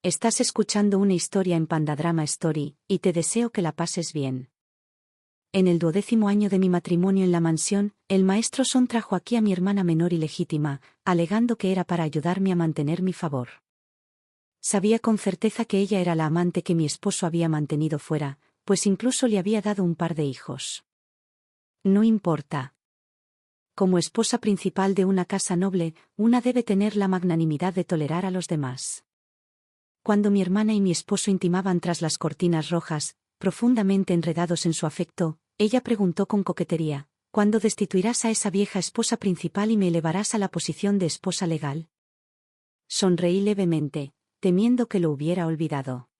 Estás escuchando una historia en Pandadrama Story, y te deseo que la pases bien. En el 12º año de mi matrimonio en la mansión, el maestro Son trajo aquí a mi hermana menor ilegítima, alegando que era para ayudarme a mantener mi favor. Sabía con certeza que ella era la amante que mi esposo había mantenido fuera, pues incluso le había dado un par de hijos. No importa. Como esposa principal de una casa noble, una debe tener la magnanimidad de tolerar a los demás. Cuando mi hermana y mi esposo intimaban tras las cortinas rojas, profundamente enredados en su afecto, ella preguntó con coquetería: ¿cuándo destituirás a esa vieja esposa principal y me elevarás a la posición de esposa legal? Sonreí levemente, temiendo que lo hubiera olvidado.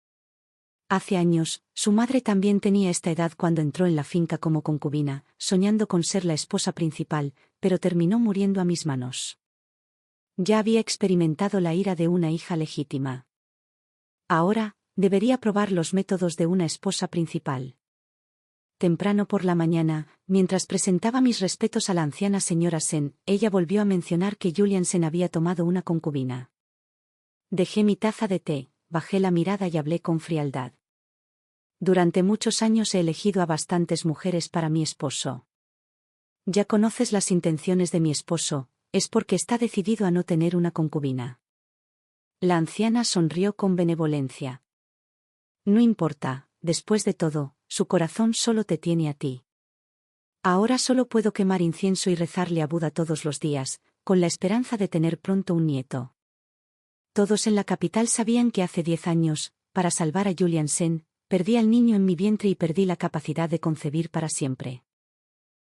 Hace años, su madre también tenía esta edad cuando entró en la finca como concubina, soñando con ser la esposa principal, pero terminó muriendo a mis manos. Ya había experimentado la ira de una hija legítima. Ahora, debería probar los métodos de una esposa principal. Temprano por la mañana, mientras presentaba mis respetos a la anciana señora Sen, ella volvió a mencionar que Julian Sen había tomado una concubina. Dejé mi taza de té, bajé la mirada y hablé con frialdad. Durante muchos años he elegido a bastantes mujeres para mi esposo. Ya conoces las intenciones de mi esposo, es porque está decidido a no tener una concubina. La anciana sonrió con benevolencia. No importa, después de todo, su corazón solo te tiene a ti. Ahora solo puedo quemar incienso y rezarle a Buda todos los días, con la esperanza de tener pronto un nieto. Todos en la capital sabían que hace 10 años, para salvar a Julian Sen, perdí al niño en mi vientre y perdí la capacidad de concebir para siempre.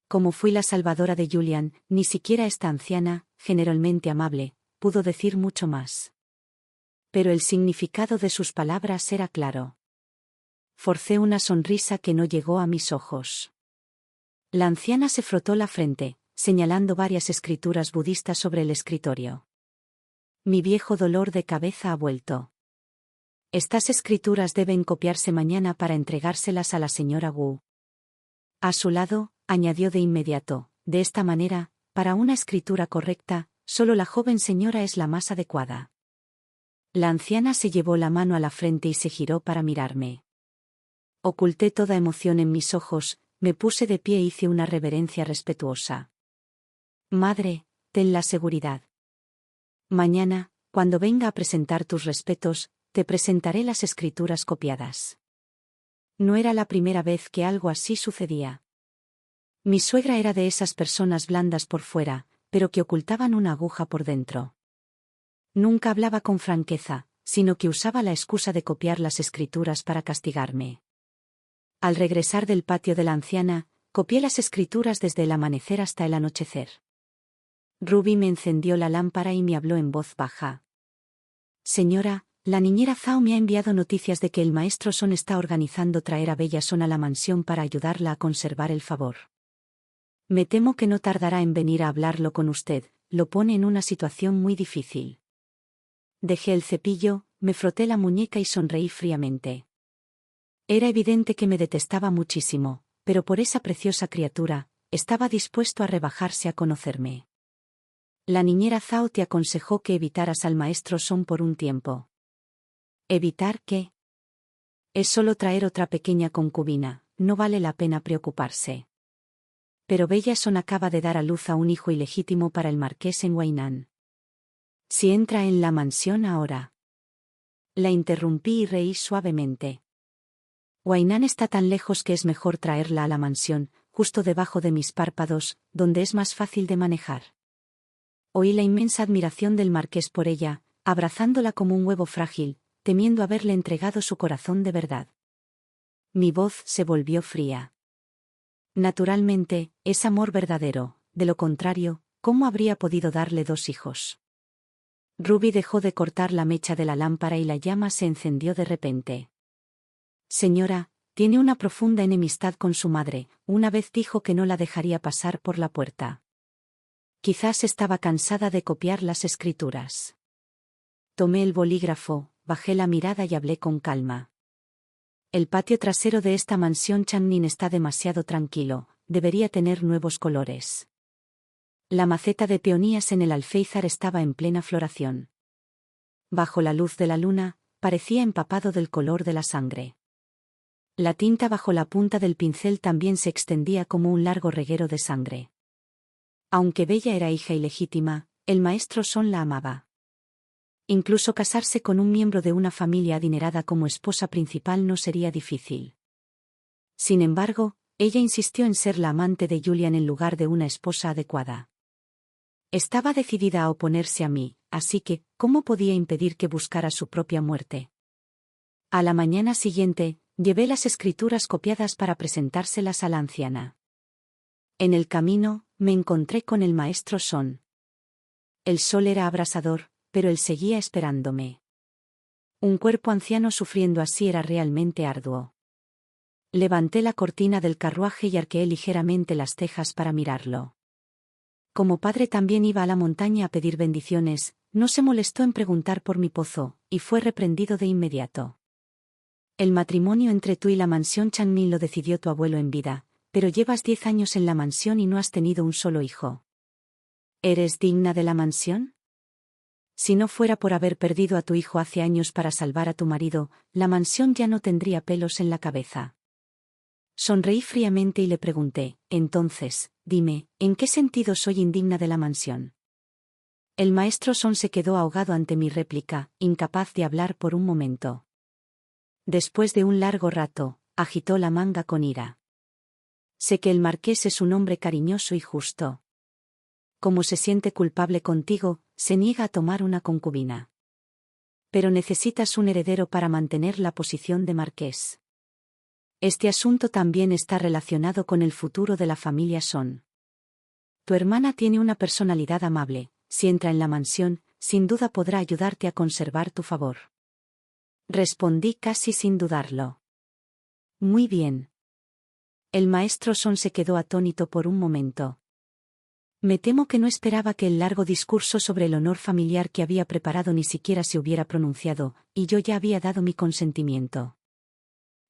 Como fui la salvadora de Julian, ni siquiera esta anciana, generalmente amable, pudo decir mucho más. Pero el significado de sus palabras era claro. Forcé una sonrisa que no llegó a mis ojos. La anciana se frotó la frente, señalando varias escrituras budistas sobre el escritorio. Mi viejo dolor de cabeza ha vuelto. Estas escrituras deben copiarse mañana para entregárselas a la señora Wu. A su lado, añadió de inmediato: de esta manera, para una escritura correcta, solo la joven señora es la más adecuada. La anciana se llevó la mano a la frente y se giró para mirarme. Oculté toda emoción en mis ojos, me puse de pie e hice una reverencia respetuosa. Madre, ten la seguridad. Mañana, cuando venga a presentar tus respetos, te presentaré las escrituras copiadas. No era la primera vez que algo así sucedía. Mi suegra era de esas personas blandas por fuera, pero que ocultaban una aguja por dentro. Nunca hablaba con franqueza, sino que usaba la excusa de copiar las escrituras para castigarme. Al regresar del patio de la anciana, copié las escrituras desde el amanecer hasta el anochecer. Ruby me encendió la lámpara y me habló en voz baja. Señora, la niñera Zhao me ha enviado noticias de que el maestro Son está organizando traer a Bella Son a la mansión para ayudarla a conservar el favor. Me temo que no tardará en venir a hablarlo con usted, lo pone en una situación muy difícil. Dejé el cepillo, me froté la muñeca y sonreí fríamente. Era evidente que me detestaba muchísimo, pero por esa preciosa criatura, estaba dispuesto a rebajarse a conocerme. La niñera Zhao te aconsejó que evitaras al maestro Son por un tiempo. ¿Evitar qué? Es solo traer otra pequeña concubina, no vale la pena preocuparse. Pero Bella Son acaba de dar a luz a un hijo ilegítimo para el marqués en Huainan. Si entra en la mansión ahora. La interrumpí y reí suavemente. Huainan está tan lejos que es mejor traerla a la mansión, justo debajo de mis párpados, donde es más fácil de manejar. Oí la inmensa admiración del marqués por ella, abrazándola como un huevo frágil, temiendo haberle entregado su corazón de verdad. Mi voz se volvió fría. Naturalmente, es amor verdadero, de lo contrario, ¿cómo habría podido darle 2 hijos? Ruby dejó de cortar la mecha de la lámpara y la llama se encendió de repente. Señora, tiene una profunda enemistad con su madre, una vez dijo que no la dejaría pasar por la puerta. Quizás estaba cansada de copiar las escrituras. Tomé el bolígrafo, bajé la mirada y hablé con calma. El patio trasero de esta mansión Changning está demasiado tranquilo, debería tener nuevos colores. La maceta de peonías en el alféizar estaba en plena floración. Bajo la luz de la luna, parecía empapado del color de la sangre. La tinta bajo la punta del pincel también se extendía como un largo reguero de sangre. Aunque Bella era hija ilegítima, el maestro Son la amaba. Incluso casarse con un miembro de una familia adinerada como esposa principal no sería difícil. Sin embargo, ella insistió en ser la amante de Julian en lugar de una esposa adecuada. Estaba decidida a oponerse a mí, así que, ¿cómo podía impedir que buscara su propia muerte? A la mañana siguiente, llevé las escrituras copiadas para presentárselas a la anciana. En el camino, me encontré con el maestro Son. El sol era abrasador, pero él seguía esperándome. Un cuerpo anciano sufriendo así era realmente arduo. Levanté la cortina del carruaje y arqueé ligeramente las cejas para mirarlo. Como padre también iba a la montaña a pedir bendiciones, no se molestó en preguntar por mi pozo, y fue reprendido de inmediato. El matrimonio entre tú y la mansión Changmin lo decidió tu abuelo en vida, pero llevas 10 años en la mansión y no has tenido un solo hijo. ¿Eres digna de la mansión? Si no fuera por haber perdido a tu hijo hace años para salvar a tu marido, la mansión ya no tendría pelos en la cabeza. Sonreí fríamente y le pregunté, entonces, dime, ¿en qué sentido soy indigna de la mansión? El maestro Son se quedó ahogado ante mi réplica, incapaz de hablar por un momento. Después de un largo rato, agitó la manga con ira. Sé que el marqués es un hombre cariñoso y justo. Como se siente culpable contigo, se niega a tomar una concubina. Pero necesitas un heredero para mantener la posición de marqués. Este asunto también está relacionado con el futuro de la familia Son. Tu hermana tiene una personalidad amable, si entra en la mansión, sin duda podrá ayudarte a conservar tu favor. Respondí casi sin dudarlo. Muy bien. El maestro Son se quedó atónito por un momento. Me temo que no esperaba que el largo discurso sobre el honor familiar que había preparado ni siquiera se hubiera pronunciado, y yo ya había dado mi consentimiento.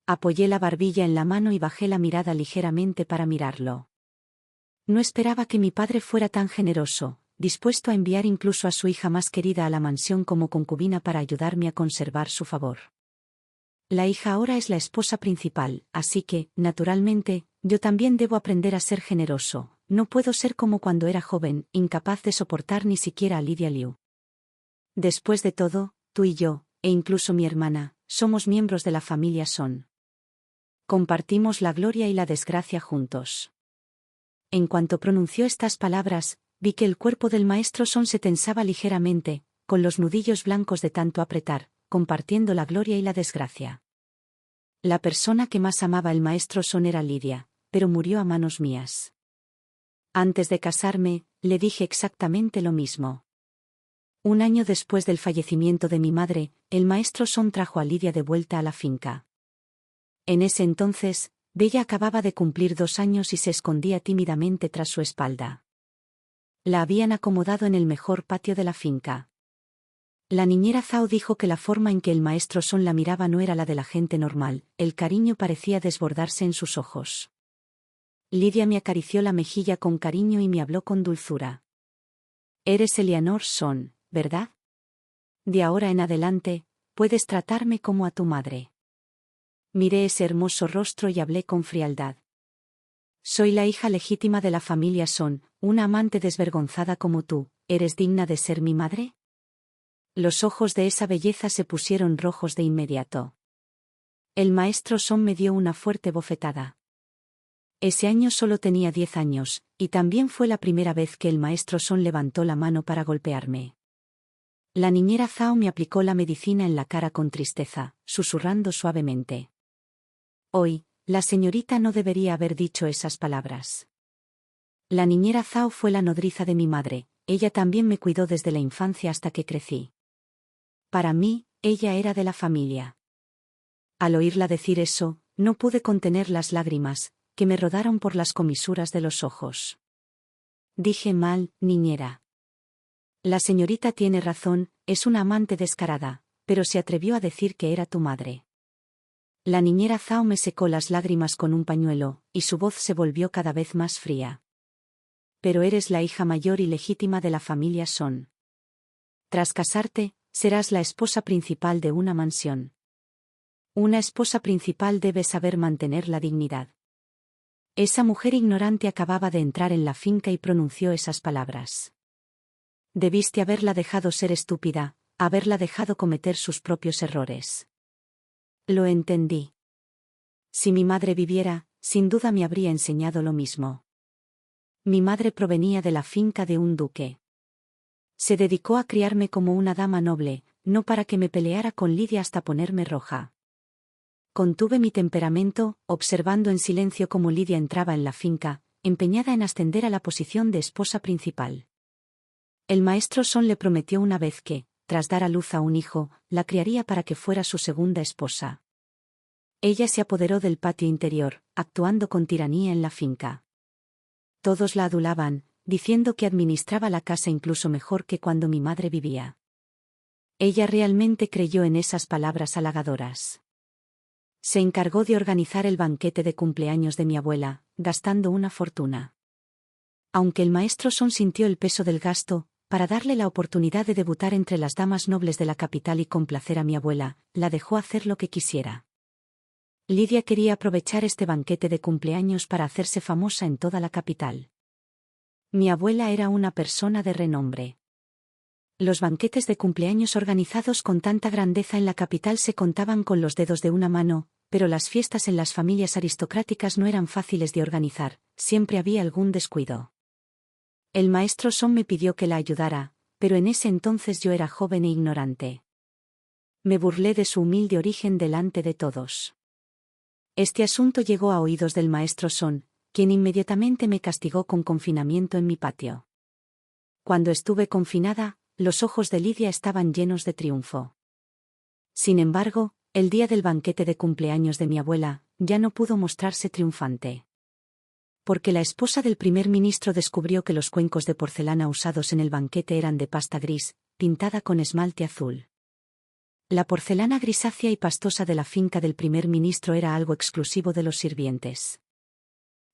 Apoyé la barbilla en la mano y bajé la mirada ligeramente para mirarlo. No esperaba que mi padre fuera tan generoso, dispuesto a enviar incluso a su hija más querida a la mansión como concubina para ayudarme a conservar su favor. La hija ahora es la esposa principal, así que, naturalmente, yo también debo aprender a ser generoso. No puedo ser como cuando era joven, incapaz de soportar ni siquiera a Lydia Liu. Después de todo, tú y yo, e incluso mi hermana, somos miembros de la familia Son. Compartimos la gloria y la desgracia juntos. En cuanto pronunció estas palabras, vi que el cuerpo del maestro Son se tensaba ligeramente, con los nudillos blancos de tanto apretar, compartiendo la gloria y la desgracia. La persona que más amaba el maestro Son era Lydia, pero murió a manos mías. Antes de casarme, le dije exactamente lo mismo. Un año después del fallecimiento de mi madre, el maestro Son trajo a Lydia de vuelta a la finca. En ese entonces, Bella acababa de cumplir 2 años y se escondía tímidamente tras su espalda. La habían acomodado en el mejor patio de la finca. La niñera Zhao dijo que la forma en que el maestro Son la miraba no era la de la gente normal, el cariño parecía desbordarse en sus ojos. Lydia me acarició la mejilla con cariño y me habló con dulzura. Eres Eleanor Son, ¿verdad? De ahora en adelante, puedes tratarme como a tu madre. Miré ese hermoso rostro y hablé con frialdad. Soy la hija legítima de la familia Son, una amante desvergonzada como tú, ¿eres digna de ser mi madre? Los ojos de esa belleza se pusieron rojos de inmediato. El maestro Son me dio una fuerte bofetada. Ese año solo tenía 10 años, y también fue la primera vez que el maestro Son levantó la mano para golpearme. La niñera Zhao me aplicó la medicina en la cara con tristeza, susurrando suavemente. Hoy, la señorita no debería haber dicho esas palabras. La niñera Zhao fue la nodriza de mi madre, ella también me cuidó desde la infancia hasta que crecí. Para mí, ella era de la familia. Al oírla decir eso, no pude contener las lágrimas, que me rodaron por las comisuras de los ojos. Dije mal, niñera. La señorita tiene razón, es una amante descarada, pero se atrevió a decir que era tu madre. La niñera Zhao me secó las lágrimas con un pañuelo, y su voz se volvió cada vez más fría. Pero eres la hija mayor y legítima de la familia Son. Tras casarte, serás la esposa principal de una mansión. Una esposa principal debe saber mantener la dignidad. Esa mujer ignorante acababa de entrar en la finca y pronunció esas palabras. Debiste haberla dejado ser estúpida, haberla dejado cometer sus propios errores. Lo entendí. Si mi madre viviera, sin duda me habría enseñado lo mismo. Mi madre provenía de la finca de un duque. Se dedicó a criarme como una dama noble, no para que me peleara con Lidia hasta ponerme roja. Contuve mi temperamento, observando en silencio cómo Lidia entraba en la finca, empeñada en ascender a la posición de esposa principal. El maestro Son le prometió una vez que, tras dar a luz a un hijo, la criaría para que fuera su segunda esposa. Ella se apoderó del patio interior, actuando con tiranía en la finca. Todos la adulaban, diciendo que administraba la casa incluso mejor que cuando mi madre vivía. Ella realmente creyó en esas palabras halagadoras. Se encargó de organizar el banquete de cumpleaños de mi abuela, gastando una fortuna. Aunque el maestro Son sintió el peso del gasto, para darle la oportunidad de debutar entre las damas nobles de la capital y complacer a mi abuela, la dejó hacer lo que quisiera. Lidia quería aprovechar este banquete de cumpleaños para hacerse famosa en toda la capital. Mi abuela era una persona de renombre. Los banquetes de cumpleaños organizados con tanta grandeza en la capital se contaban con los dedos de una mano, pero las fiestas en las familias aristocráticas no eran fáciles de organizar, siempre había algún descuido. El maestro Son me pidió que la ayudara, pero en ese entonces yo era joven e ignorante. Me burlé de su humilde origen delante de todos. Este asunto llegó a oídos del maestro Son, quien inmediatamente me castigó con confinamiento en mi patio. Cuando estuve confinada, los ojos de Lidia estaban llenos de triunfo. Sin embargo, el día del banquete de cumpleaños de mi abuela, ya no pudo mostrarse triunfante. Porque la esposa del primer ministro descubrió que los cuencos de porcelana usados en el banquete eran de pasta gris, pintada con esmalte azul. La porcelana grisácea y pastosa de la finca del primer ministro era algo exclusivo de los sirvientes.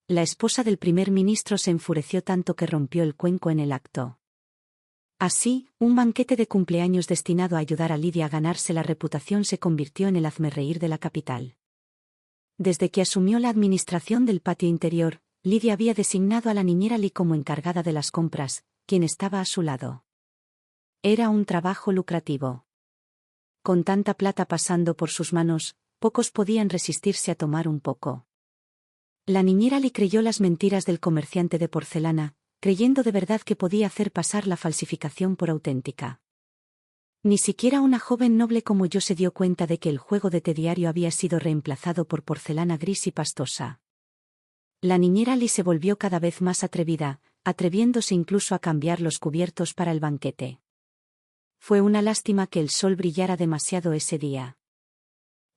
La esposa del primer ministro se enfureció tanto que rompió el cuenco en el acto. Así, un banquete de cumpleaños destinado a ayudar a Lidia a ganarse la reputación se convirtió en el hazmerreír de la capital. Desde que asumió la administración del patio interior, Lidia había designado a la niñera Li como encargada de las compras, quien estaba a su lado. Era un trabajo lucrativo. Con tanta plata pasando por sus manos, pocos podían resistirse a tomar un poco. La niñera Li creyó las mentiras del comerciante de porcelana, creyendo de verdad que podía hacer pasar la falsificación por auténtica. Ni siquiera una joven noble como yo se dio cuenta de que el juego de té diario había sido reemplazado por porcelana gris y pastosa. La niñera Li se volvió cada vez más atrevida, atreviéndose incluso a cambiar los cubiertos para el banquete. Fue una lástima que el sol brillara demasiado ese día.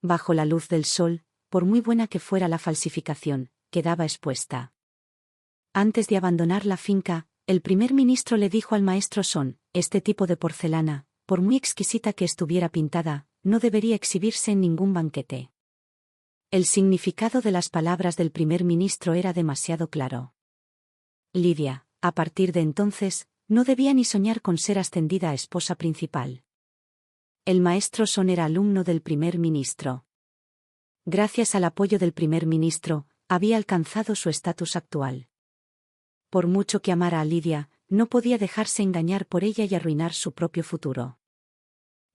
Bajo la luz del sol, por muy buena que fuera la falsificación, quedaba expuesta. Antes de abandonar la finca, el primer ministro le dijo al maestro Son, este tipo de porcelana, por muy exquisita que estuviera pintada, no debería exhibirse en ningún banquete. El significado de las palabras del primer ministro era demasiado claro. Lidia, a partir de entonces, no debía ni soñar con ser ascendida a esposa principal. El maestro Son era alumno del primer ministro. Gracias al apoyo del primer ministro, había alcanzado su estatus actual. Por mucho que amara a Lidia, no podía dejarse engañar por ella y arruinar su propio futuro.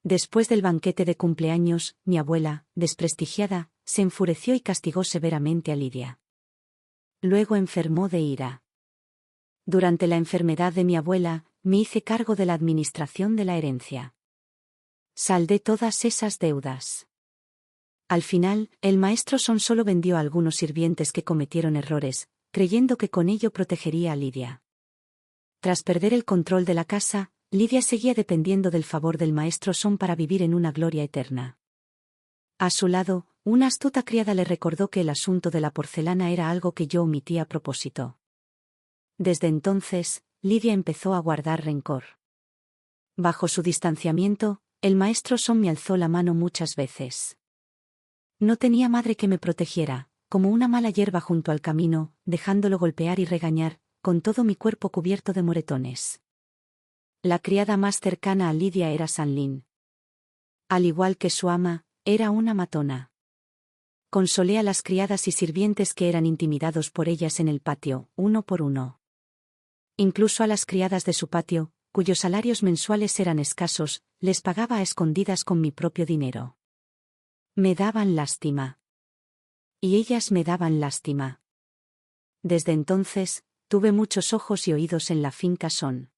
Después del banquete de cumpleaños, mi abuela, desprestigiada, se enfureció y castigó severamente a Lidia. Luego enfermó de ira. Durante la enfermedad de mi abuela, me hice cargo de la administración de la herencia. Saldé todas esas deudas. Al final, el maestro Son solo vendió a algunos sirvientes que cometieron errores, creyendo que con ello protegería a Lidia. Tras perder el control de la casa, Lidia seguía dependiendo del favor del maestro Son para vivir en una gloria eterna. A su lado, una astuta criada le recordó que el asunto de la porcelana era algo que yo omití a propósito. Desde entonces, Lidia empezó a guardar rencor. Bajo su distanciamiento, el maestro Son me alzó la mano muchas veces. No tenía madre que me protegiera, como una mala hierba junto al camino, dejándolo golpear y regañar, con todo mi cuerpo cubierto de moretones. La criada más cercana a Lidia era Sanlin. Al igual que su ama, era una matona. Consolé a las criadas y sirvientes que eran intimidados por ellas en el patio, uno por uno. Incluso a las criadas de su patio, cuyos salarios mensuales eran escasos, les pagaba a escondidas con mi propio dinero. Me daban lástima. Y ellas me daban lástima. Desde entonces, tuve muchos ojos y oídos en la finca Son.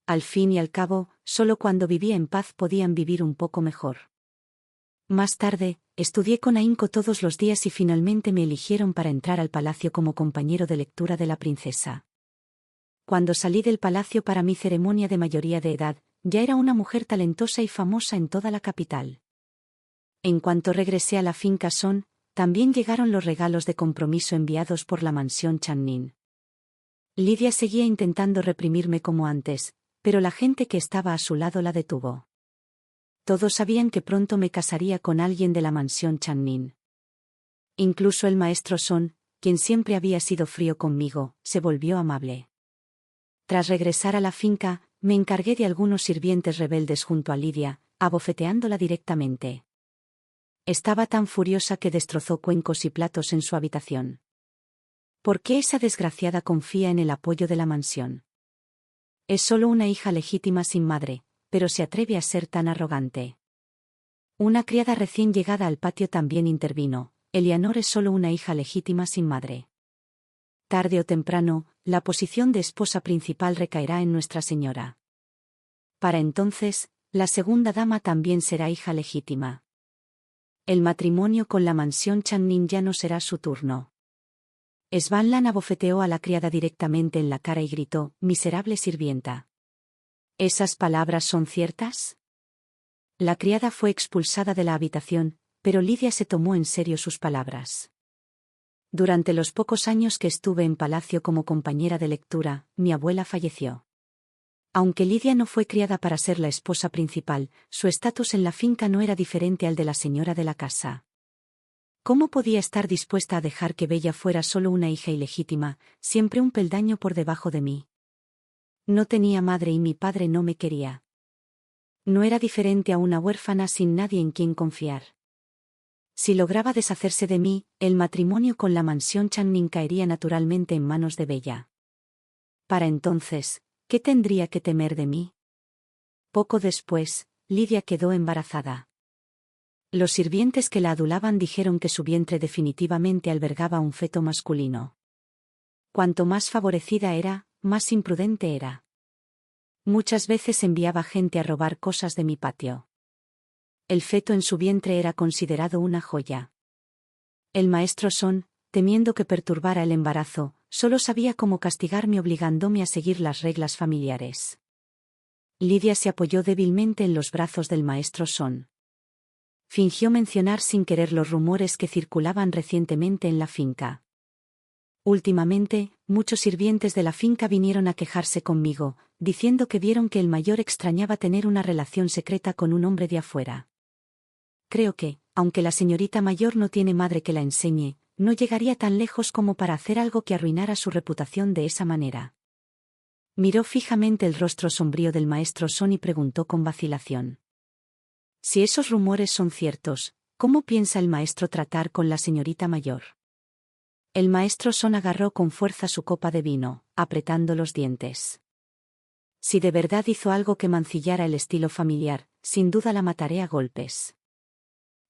Al fin y al cabo, solo cuando vivía en paz podían vivir un poco mejor. Más tarde, estudié con ahínco todos los días y finalmente me eligieron para entrar al palacio como compañero de lectura de la princesa. Cuando salí del palacio para mi ceremonia de mayoría de edad, ya era una mujer talentosa y famosa en toda la capital. En cuanto regresé a la finca Son, también llegaron los regalos de compromiso enviados por la mansión Channin. Lidia seguía intentando reprimirme como antes, pero la gente que estaba a su lado la detuvo. Todos sabían que pronto me casaría con alguien de la mansión Channin. Incluso el maestro Son, quien siempre había sido frío conmigo, se volvió amable. Tras regresar a la finca, me encargué de algunos sirvientes rebeldes junto a Lidia, abofeteándola directamente. Estaba tan furiosa que destrozó cuencos y platos en su habitación. ¿Por qué esa desgraciada confía en el apoyo de la mansión? Es solo una hija legítima sin madre, pero se atreve a ser tan arrogante. Una criada recién llegada al patio también intervino: Eleanor es solo una hija legítima sin madre. Tarde o temprano, la posición de esposa principal recaerá en Nuestra Señora. Para entonces, la segunda dama también será hija legítima. El matrimonio con la mansión Channin ya no será su turno. Svanlan abofeteó a la criada directamente en la cara y gritó: «Miserable sirvienta». ¿Esas palabras son ciertas? La criada fue expulsada de la habitación, pero Lidia se tomó en serio sus palabras. Durante los pocos años que estuve en palacio como compañera de lectura, mi abuela falleció. Aunque Lidia no fue criada para ser la esposa principal, su estatus en la finca no era diferente al de la señora de la casa. ¿Cómo podía estar dispuesta a dejar que Bella fuera solo una hija ilegítima, siempre un peldaño por debajo de mí? No tenía madre y mi padre no me quería. No era diferente a una huérfana sin nadie en quien confiar. Si lograba deshacerse de mí, el matrimonio con la mansión Channin caería naturalmente en manos de Bella. Para entonces, ¿qué tendría que temer de mí? Poco después, Lidia quedó embarazada. Los sirvientes que la adulaban dijeron que su vientre definitivamente albergaba un feto masculino. Cuanto más favorecida era, más imprudente era. Muchas veces enviaba gente a robar cosas de mi patio. El feto en su vientre era considerado una joya. El maestro Son, temiendo que perturbara el embarazo, solo sabía cómo castigarme obligándome a seguir las reglas familiares. Lidia se apoyó débilmente en los brazos del maestro Son. Fingió mencionar sin querer los rumores que circulaban recientemente en la finca. Últimamente, muchos sirvientes de la finca vinieron a quejarse conmigo, diciendo que vieron que el mayor extrañaba tener una relación secreta con un hombre de afuera. Creo que, aunque la señorita mayor no tiene madre que la enseñe, no llegaría tan lejos como para hacer algo que arruinara su reputación de esa manera. Miró fijamente el rostro sombrío del maestro Son y preguntó con vacilación: «Si esos rumores son ciertos, ¿cómo piensa el maestro tratar con la señorita mayor?» El maestro Son agarró con fuerza su copa de vino, apretando los dientes. «Si de verdad hizo algo que mancillara el estilo familiar, sin duda la mataré a golpes».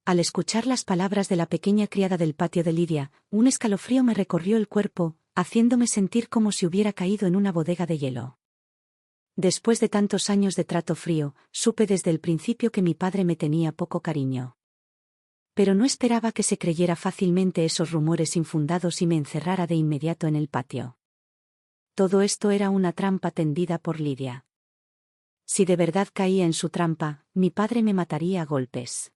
Al escuchar las palabras de la pequeña criada del patio de Lidia, un escalofrío me recorrió el cuerpo, haciéndome sentir como si hubiera caído en una bodega de hielo. Después de tantos años de trato frío, supe desde el principio que mi padre me tenía poco cariño. Pero no esperaba que se creyera fácilmente esos rumores infundados y me encerrara de inmediato en el patio. Todo esto era una trampa tendida por Lidia. Si de verdad caía en su trampa, mi padre me mataría a golpes.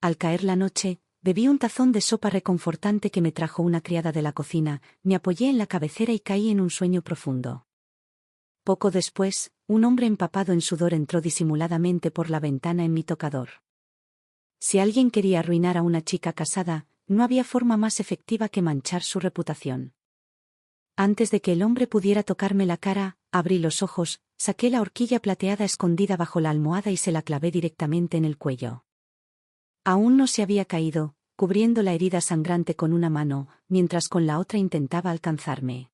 Al caer la noche, bebí un tazón de sopa reconfortante que me trajo una criada de la cocina, me apoyé en la cabecera y caí en un sueño profundo. Poco después, un hombre empapado en sudor entró disimuladamente por la ventana en mi tocador. Si alguien quería arruinar a una chica casada, no había forma más efectiva que manchar su reputación. Antes de que el hombre pudiera tocarme la cara, Abrí los ojos, saqué la horquilla plateada escondida bajo la almohada y se la clavé directamente en el cuello. Aún no se había caído, cubriendo la herida sangrante con una mano, mientras con la otra intentaba alcanzarme.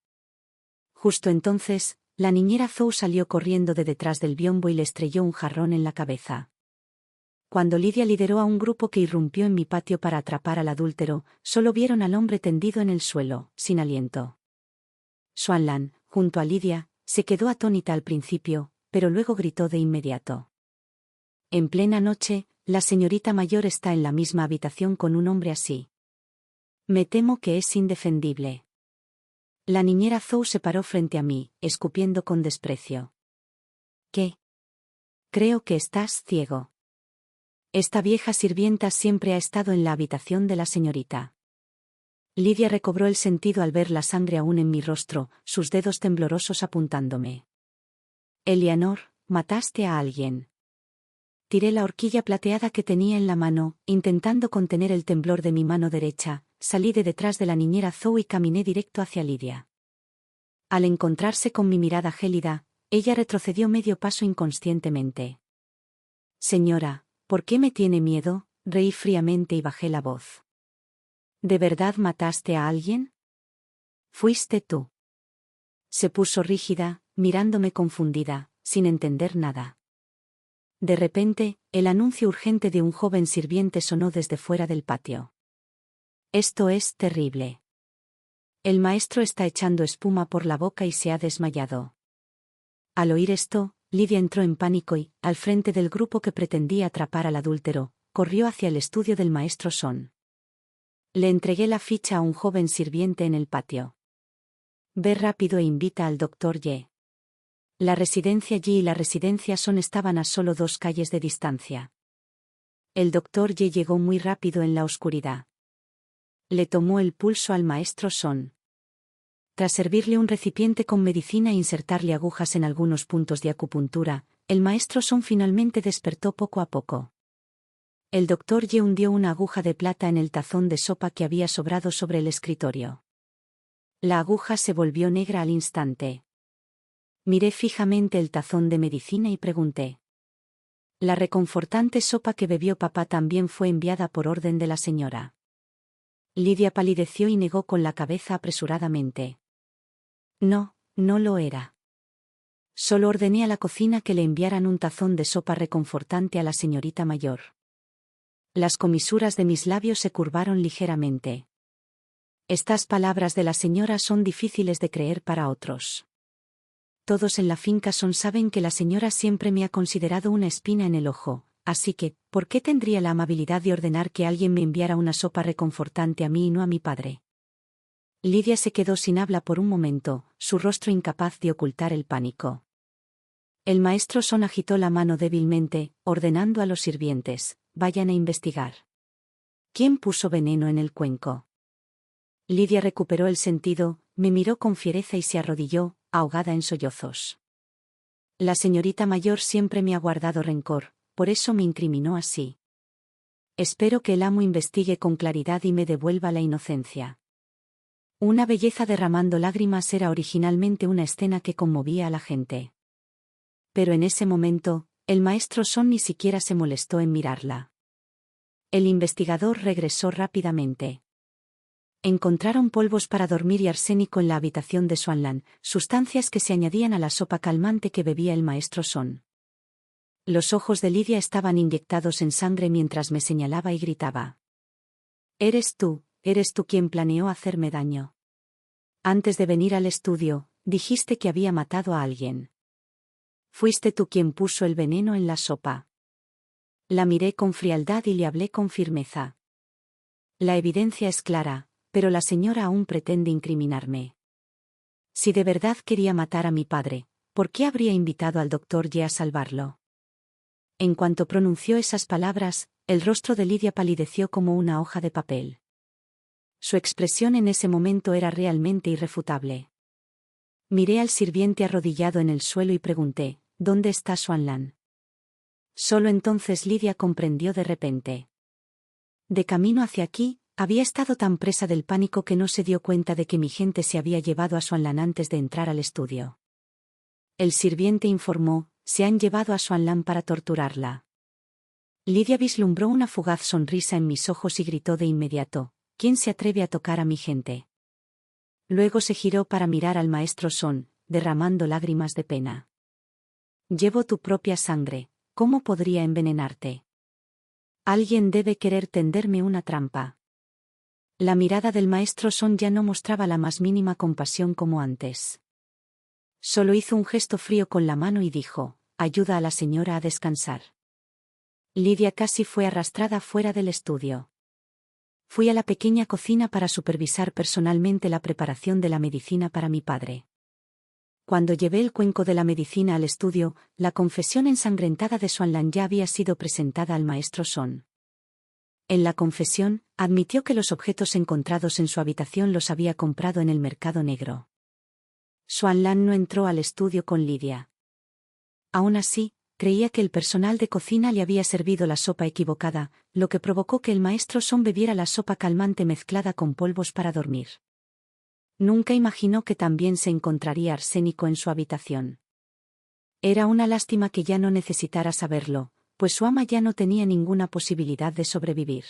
Justo entonces, la niñera Zhou salió corriendo de detrás del biombo y le estrelló un jarrón en la cabeza. Cuando Lidia lideró a un grupo que irrumpió en mi patio para atrapar al adúltero, solo vieron al hombre tendido en el suelo, sin aliento. Xuanlan, junto a Lidia, se quedó atónita al principio, pero luego gritó de inmediato. En plena noche, la señorita mayor está en la misma habitación con un hombre así. Me temo que es indefendible. La niñera Zhou se paró frente a mí, escupiendo con desprecio. ¿Qué? Creo que estás ciego. Esta vieja sirvienta siempre ha estado en la habitación de la señorita. Lidia recobró el sentido al ver la sangre aún en mi rostro, sus dedos temblorosos apuntándome. Eleanor, mataste a alguien. Tiré la horquilla plateada que tenía en la mano, intentando contener el temblor de mi mano derecha, salí de detrás de la niñera Zhou y caminé directo hacia Lidia. Al encontrarse con mi mirada gélida, ella retrocedió medio paso inconscientemente. Señora, ¿por qué me tiene miedo? Reí fríamente y bajé la voz. ¿De verdad mataste a alguien? Fuiste tú. Se puso rígida, mirándome confundida, sin entender nada. De repente, el anuncio urgente de un joven sirviente sonó desde fuera del patio. Esto es terrible. El maestro está echando espuma por la boca y se ha desmayado. Al oír esto, Lidia entró en pánico y, al frente del grupo que pretendía atrapar al adúltero, corrió hacia el estudio del maestro Son. Le entregué la ficha a un joven sirviente en el patio. Ve rápido e invita al doctor Ye. La residencia Yi y la residencia Son estaban a solo 2 calles de distancia. El doctor Ye llegó muy rápido en la oscuridad. Le tomó el pulso al maestro Son. Tras servirle un recipiente con medicina e insertarle agujas en algunos puntos de acupuntura, el maestro Son finalmente despertó poco a poco. El doctor Ye hundió una aguja de plata en el tazón de sopa que había sobrado sobre el escritorio. La aguja se volvió negra al instante. Miré fijamente el tazón de medicina y pregunté. La reconfortante sopa que bebió papá también fue enviada por orden de la señora. Lidia palideció y negó con la cabeza apresuradamente. No, no lo era. Solo ordené a la cocina que le enviaran un tazón de sopa reconfortante a la señorita mayor. Las comisuras de mis labios se curvaron ligeramente. Estas palabras de la señora son difíciles de creer para otros. Todos en la finca Son saben que la señora siempre me ha considerado una espina en el ojo, así que, ¿por qué tendría la amabilidad de ordenar que alguien me enviara una sopa reconfortante a mí y no a mi padre? Lidia se quedó sin habla por un momento, su rostro incapaz de ocultar el pánico. El maestro Son agitó la mano débilmente, ordenando a los sirvientes, vayan a investigar. ¿Quién puso veneno en el cuenco? Lidia recuperó el sentido, me miró con fiereza y se arrodilló, ahogada en sollozos. La señorita mayor siempre me ha guardado rencor, por eso me incriminó así. Espero que el amo investigue con claridad y me devuelva la inocencia. Una belleza derramando lágrimas era originalmente una escena que conmovía a la gente. Pero en ese momento, el maestro Son ni siquiera se molestó en mirarla. El investigador regresó rápidamente. Encontraron polvos para dormir y arsénico en la habitación de Xuanlan, sustancias que se añadían a la sopa calmante que bebía el maestro Son. Los ojos de Lidia estaban inyectados en sangre mientras me señalaba y gritaba. Eres tú quien planeó hacerme daño. Antes de venir al estudio, dijiste que había matado a alguien. Fuiste tú quien puso el veneno en la sopa. La miré con frialdad y le hablé con firmeza. La evidencia es clara, pero la señora aún pretende incriminarme. Si de verdad quería matar a mi padre, ¿por qué habría invitado al doctor Ye a salvarlo? En cuanto pronunció esas palabras, el rostro de Lidia palideció como una hoja de papel. Su expresión en ese momento era realmente irrefutable. Miré al sirviente arrodillado en el suelo y pregunté, ¿dónde está Xuanlan? Solo entonces Lidia comprendió de repente. De camino hacia aquí, había estado tan presa del pánico que no se dio cuenta de que mi gente se había llevado a Xuanlan antes de entrar al estudio. El sirviente informó, se han llevado a Xuanlan para torturarla. Lidia vislumbró una fugaz sonrisa en mis ojos y gritó de inmediato, ¿quién se atreve a tocar a mi gente? Luego se giró para mirar al maestro Son, derramando lágrimas de pena. Llevo tu propia sangre, ¿cómo podría envenenarte? Alguien debe querer tenderme una trampa. La mirada del maestro Son ya no mostraba la más mínima compasión como antes. Solo hizo un gesto frío con la mano y dijo, ayuda a la señora a descansar. Lidia casi fue arrastrada fuera del estudio. Fui a la pequeña cocina para supervisar personalmente la preparación de la medicina para mi padre. Cuando llevé el cuenco de la medicina al estudio, la confesión ensangrentada de Xuanlan ya había sido presentada al maestro Son. En la confesión, admitió que los objetos encontrados en su habitación los había comprado en el mercado negro. Xuanlan no entró al estudio con Lidia. Aún así, creía que el personal de cocina le había servido la sopa equivocada, lo que provocó que el maestro Son bebiera la sopa calmante mezclada con polvos para dormir. Nunca imaginó que también se encontraría arsénico en su habitación. Era una lástima que ya no necesitara saberlo, pues su ama ya no tenía ninguna posibilidad de sobrevivir.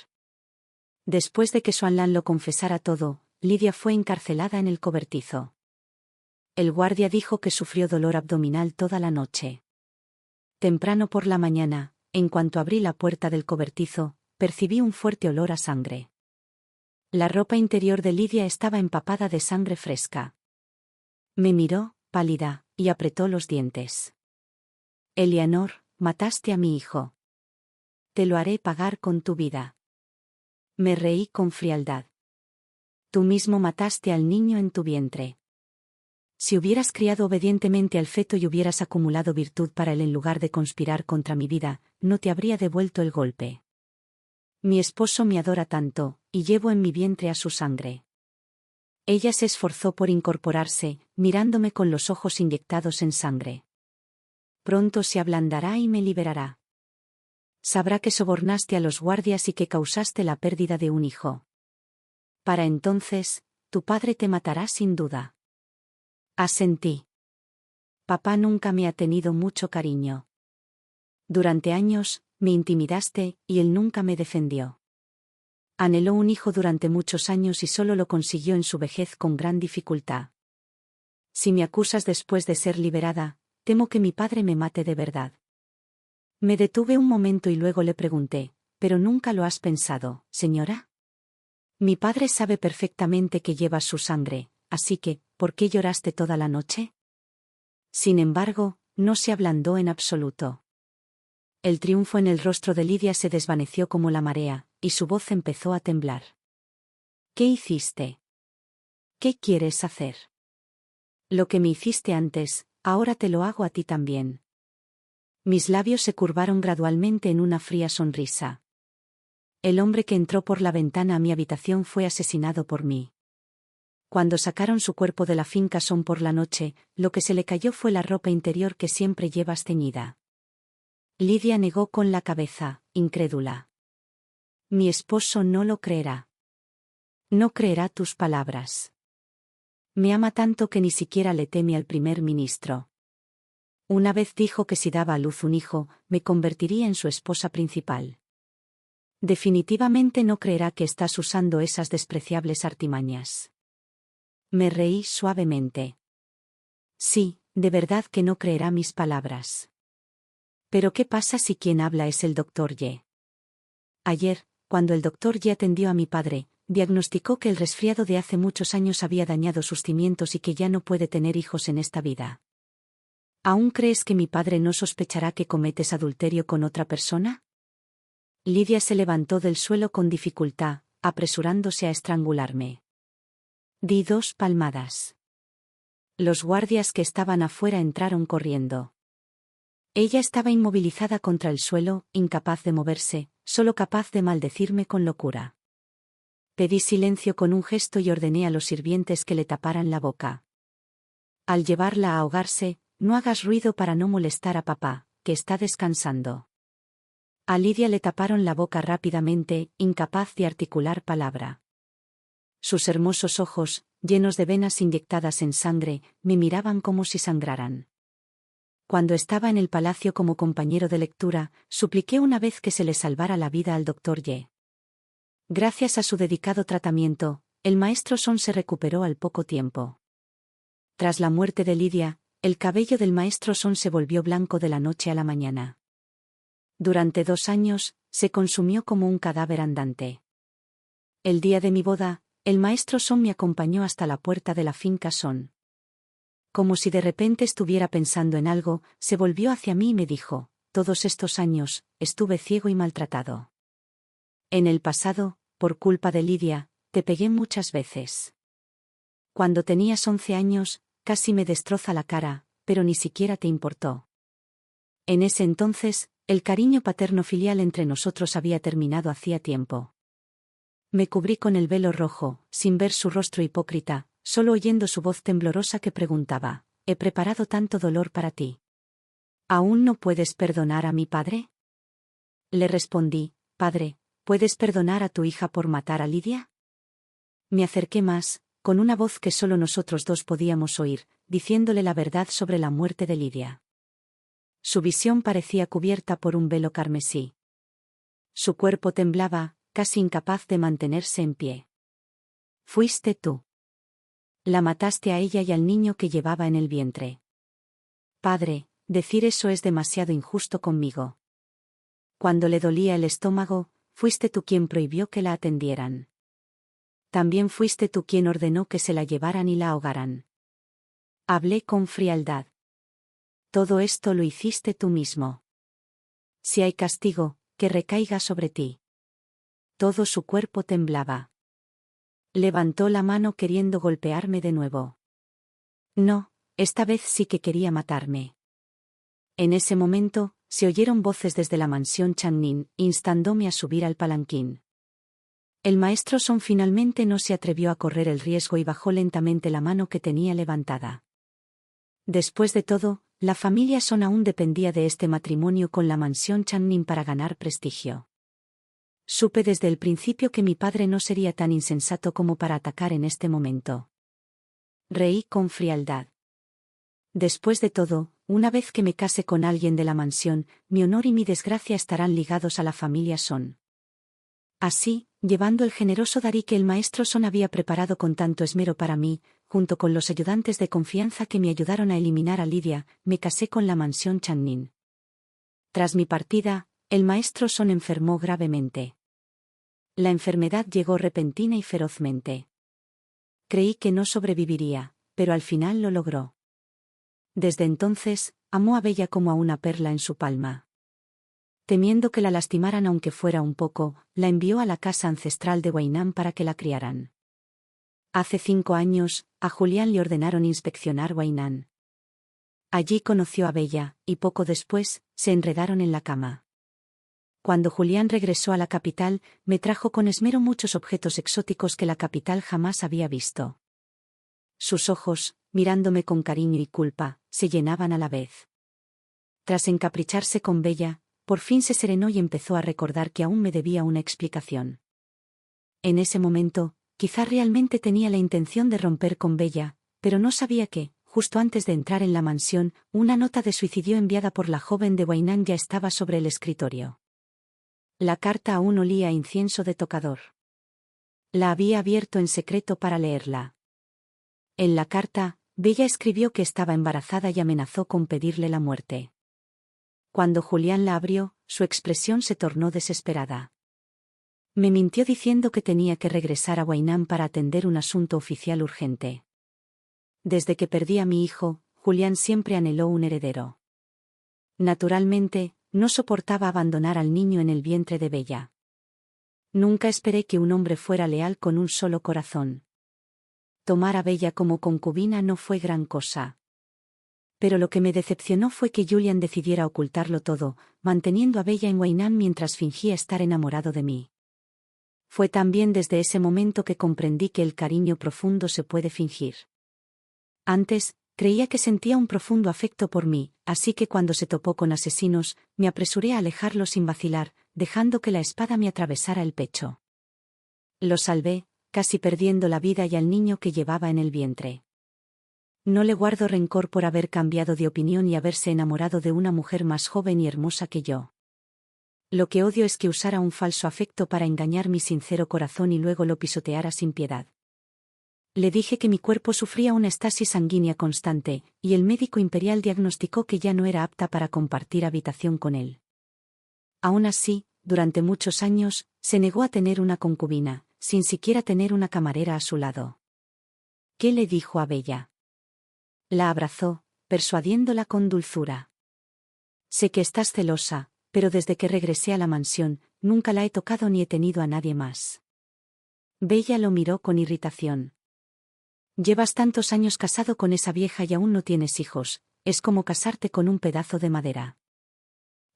Después de que Xuanlan lo confesara todo, Lidia fue encarcelada en el cobertizo. El guardia dijo que sufrió dolor abdominal toda la noche. Temprano por la mañana, en cuanto abrí la puerta del cobertizo, percibí un fuerte olor a sangre. La ropa interior de Lidia estaba empapada de sangre fresca. Me miró, pálida, y apretó los dientes. Eleanor, mataste a mi hijo. Te lo haré pagar con tu vida. Me reí con frialdad. Tú mismo mataste al niño en tu vientre. Si hubieras criado obedientemente al feto y hubieras acumulado virtud para él en lugar de conspirar contra mi vida, no te habría devuelto el golpe. Mi esposo me adora tanto, y llevo en mi vientre a su sangre. Ella se esforzó por incorporarse, mirándome con los ojos inyectados en sangre. Pronto se ablandará y me liberará. Sabrá que sobornaste a los guardias y que causaste la pérdida de un hijo. Para entonces, tu padre te matará sin duda. Asentí. Papá nunca me ha tenido mucho cariño. Durante años, me intimidaste, y él nunca me defendió. Anheló un hijo durante muchos años y solo lo consiguió en su vejez con gran dificultad. Si me acusas después de ser liberada, temo que mi padre me mate de verdad. Me detuve un momento y luego le pregunté, ¿pero nunca lo has pensado, señora? Mi padre sabe perfectamente que llevas su sangre, así que, ¿por qué lloraste toda la noche? Sin embargo, no se ablandó en absoluto. El triunfo en el rostro de Lidia se desvaneció como la marea, y su voz empezó a temblar. ¿Qué hiciste? ¿Qué quieres hacer? Lo que me hiciste antes, ahora te lo hago a ti también. Mis labios se curvaron gradualmente en una fría sonrisa. El hombre que entró por la ventana a mi habitación fue asesinado por mí. Cuando sacaron su cuerpo de la finca Son por la noche, lo que se le cayó fue la ropa interior que siempre llevas ceñida. Lidia negó con la cabeza, incrédula. Mi esposo no lo creerá. No creerá tus palabras. Me ama tanto que ni siquiera le teme al primer ministro. Una vez dijo que si daba a luz un hijo, me convertiría en su esposa principal. Definitivamente no creerá que estás usando esas despreciables artimañas. Me reí suavemente. Sí, de verdad que no creerá mis palabras. Pero ¿qué pasa si quien habla es el doctor Ye? Ayer, cuando el doctor Ye atendió a mi padre, diagnosticó que el resfriado de hace muchos años había dañado sus cimientos y que ya no puede tener hijos en esta vida. ¿Aún crees que mi padre no sospechará que cometes adulterio con otra persona? Lidia se levantó del suelo con dificultad, apresurándose a estrangularme. Di 2 palmadas. Los guardias que estaban afuera entraron corriendo. Ella estaba inmovilizada contra el suelo, incapaz de moverse, solo capaz de maldecirme con locura. Pedí silencio con un gesto y ordené a los sirvientes que le taparan la boca. Al llevarla a ahogarse, no hagas ruido para no molestar a papá, que está descansando. A Lidia le taparon la boca rápidamente, incapaz de articular palabra. Sus hermosos ojos, llenos de venas inyectadas en sangre, me miraban como si sangraran. Cuando estaba en el palacio como compañero de lectura, supliqué una vez que se le salvara la vida al doctor Ye. Gracias a su dedicado tratamiento, el maestro Son se recuperó al poco tiempo. Tras la muerte de Lidia, el cabello del maestro Son se volvió blanco de la noche a la mañana. Durante 2 años, se consumió como un cadáver andante. El día de mi boda, el maestro Son me acompañó hasta la puerta de la finca Son. Como si de repente estuviera pensando en algo, se volvió hacia mí y me dijo: todos estos años, estuve ciego y maltratado. En el pasado, por culpa de Lidia, te pegué muchas veces. Cuando tenías 11 años, casi me destroza la cara, pero ni siquiera te importó. En ese entonces, el cariño paterno-filial entre nosotros había terminado hacía tiempo. Me cubrí con el velo rojo, sin ver su rostro hipócrita, solo oyendo su voz temblorosa que preguntaba: «¿He preparado tanto dolor para ti? ¿Aún no puedes perdonar a mi padre?». Le respondí: «Padre, ¿puedes perdonar a tu hija por matar a Lidia?». Me acerqué más, con una voz que solo nosotros dos podíamos oír, diciéndole la verdad sobre la muerte de Lidia. Su visión parecía cubierta por un velo carmesí. Su cuerpo temblaba, casi incapaz de mantenerse en pie. «Fuiste tú. La mataste a ella y al niño que llevaba en el vientre». «Padre, decir eso es demasiado injusto conmigo. Cuando le dolía el estómago, fuiste tú quien prohibió que la atendieran. También fuiste tú quien ordenó que se la llevaran y la ahogaran». Hablé con frialdad. «Todo esto lo hiciste tú mismo. Si hay castigo, que recaiga sobre ti». Todo su cuerpo temblaba. Levantó la mano queriendo golpearme de nuevo. No, esta vez sí que quería matarme. En ese momento, se oyeron voces desde la mansión Channin, instándome a subir al palanquín. El maestro Son finalmente no se atrevió a correr el riesgo y bajó lentamente la mano que tenía levantada. Después de todo, la familia Son aún dependía de este matrimonio con la mansión Channin para ganar prestigio. Supe desde el principio que mi padre no sería tan insensato como para atacar en este momento. Reí con frialdad. Después de todo, una vez que me case con alguien de la mansión, mi honor y mi desgracia estarán ligados a la familia Son. Así, llevando el generoso darí que el maestro Son había preparado con tanto esmero para mí, junto con los ayudantes de confianza que me ayudaron a eliminar a Lidia, me casé con la mansión Channin. Tras mi partida, el maestro Son enfermó gravemente. La enfermedad llegó repentina y ferozmente. Creí que no sobreviviría, pero al final lo logró. Desde entonces, amó a Bella como a una perla en su palma. Temiendo que la lastimaran aunque fuera un poco, la envió a la casa ancestral de Weinam para que la criaran. Hace 5 años, a Julián le ordenaron inspeccionar Weinam. Allí conoció a Bella, y poco después, se enredaron en la cama. Cuando Julián regresó a la capital, me trajo con esmero muchos objetos exóticos que la capital jamás había visto. Sus ojos, mirándome con cariño y culpa, se llenaban a la vez. Tras encapricharse con Bella, por fin se serenó y empezó a recordar que aún me debía una explicación. En ese momento, quizá realmente tenía la intención de romper con Bella, pero no sabía que, justo antes de entrar en la mansión, una nota de suicidio enviada por la joven de Weinam ya estaba sobre el escritorio. La carta aún olía a incienso de tocador. La había abierto en secreto para leerla. En la carta, Bella escribió que estaba embarazada y amenazó con pedirle la muerte. Cuando Julián la abrió, su expresión se tornó desesperada. Me mintió diciendo que tenía que regresar a Weinam para atender un asunto oficial urgente. Desde que perdí a mi hijo, Julián siempre anheló un heredero. Naturalmente, no soportaba abandonar al niño en el vientre de Bella. Nunca esperé que un hombre fuera leal con un solo corazón. Tomar a Bella como concubina no fue gran cosa. Pero lo que me decepcionó fue que Julián decidiera ocultarlo todo, manteniendo a Bella en Weinam mientras fingía estar enamorado de mí. Fue también desde ese momento que comprendí que el cariño profundo se puede fingir. Antes, creía que sentía un profundo afecto por mí, así que cuando se topó con asesinos, me apresuré a alejarlo sin vacilar, dejando que la espada me atravesara el pecho. Lo salvé, casi perdiendo la vida y al niño que llevaba en el vientre. No le guardo rencor por haber cambiado de opinión y haberse enamorado de una mujer más joven y hermosa que yo. Lo que odio es que usara un falso afecto para engañar mi sincero corazón y luego lo pisoteara sin piedad. Le dije que mi cuerpo sufría una estasis sanguínea constante, y el médico imperial diagnosticó que ya no era apta para compartir habitación con él. Aún así, durante muchos años, se negó a tener una concubina, sin siquiera tener una camarera a su lado. ¿Qué le dijo a Bella? La abrazó, persuadiéndola con dulzura. Sé que estás celosa, pero desde que regresé a la mansión, nunca la he tocado ni he tenido a nadie más. Bella lo miró con irritación. Llevas tantos años casado con esa vieja y aún no tienes hijos, es como casarte con un pedazo de madera.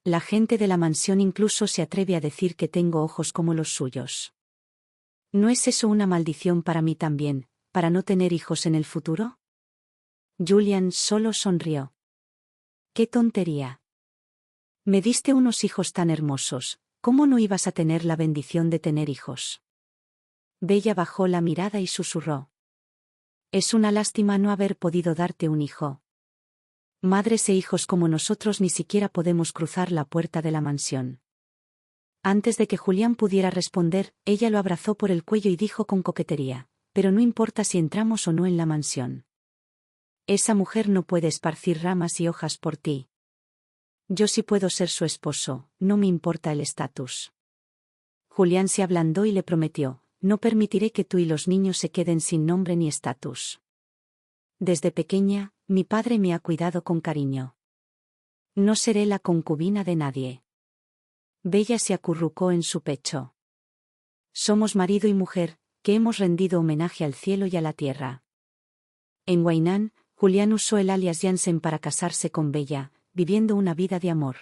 La gente de la mansión incluso se atreve a decir que tengo ojos como los suyos. ¿No es eso una maldición para mí también, para no tener hijos en el futuro? Julian solo sonrió. ¡Qué tontería! Me diste unos hijos tan hermosos, ¿cómo no ibas a tener la bendición de tener hijos? Bella bajó la mirada y susurró. Es una lástima no haber podido darte un hijo. Madres e hijos como nosotros ni siquiera podemos cruzar la puerta de la mansión. Antes de que Julián pudiera responder, ella lo abrazó por el cuello y dijo con coquetería, pero no importa si entramos o no en la mansión. Esa mujer no puede esparcir ramas y hojas por ti. Yo sí puedo ser su esposo, no me importa el estatus. Julián se ablandó y le prometió, no permitiré que tú y los niños se queden sin nombre ni estatus. Desde pequeña, mi padre me ha cuidado con cariño. No seré la concubina de nadie. Bella se acurrucó en su pecho. Somos marido y mujer, que hemos rendido homenaje al cielo y a la tierra. En Wainan, Julián usó el alias Jansen para casarse con Bella, viviendo una vida de amor.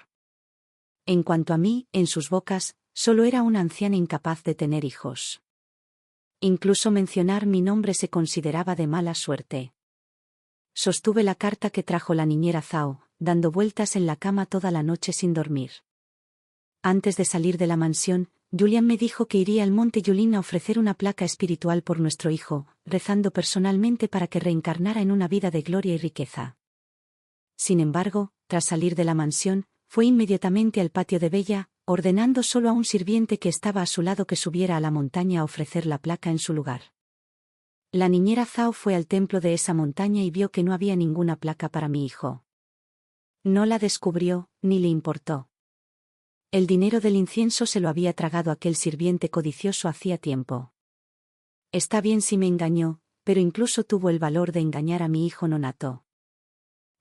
En cuanto a mí, en sus bocas, solo era una anciana incapaz de tener hijos. Incluso mencionar mi nombre se consideraba de mala suerte. Sostuve la carta que trajo la niñera Zhao, dando vueltas en la cama toda la noche sin dormir. Antes de salir de la mansión, Julián me dijo que iría al monte Yulin a ofrecer una placa espiritual por nuestro hijo, rezando personalmente para que reencarnara en una vida de gloria y riqueza. Sin embargo, tras salir de la mansión, fue inmediatamente al patio de Bella, ordenando solo a un sirviente que estaba a su lado que subiera a la montaña a ofrecer la placa en su lugar. La niñera Zhao fue al templo de esa montaña y vio que no había ninguna placa para mi hijo. No la descubrió, ni le importó. El dinero del incienso se lo había tragado aquel sirviente codicioso hacía tiempo. Está bien si me engañó, pero incluso tuvo el valor de engañar a mi hijo nonato.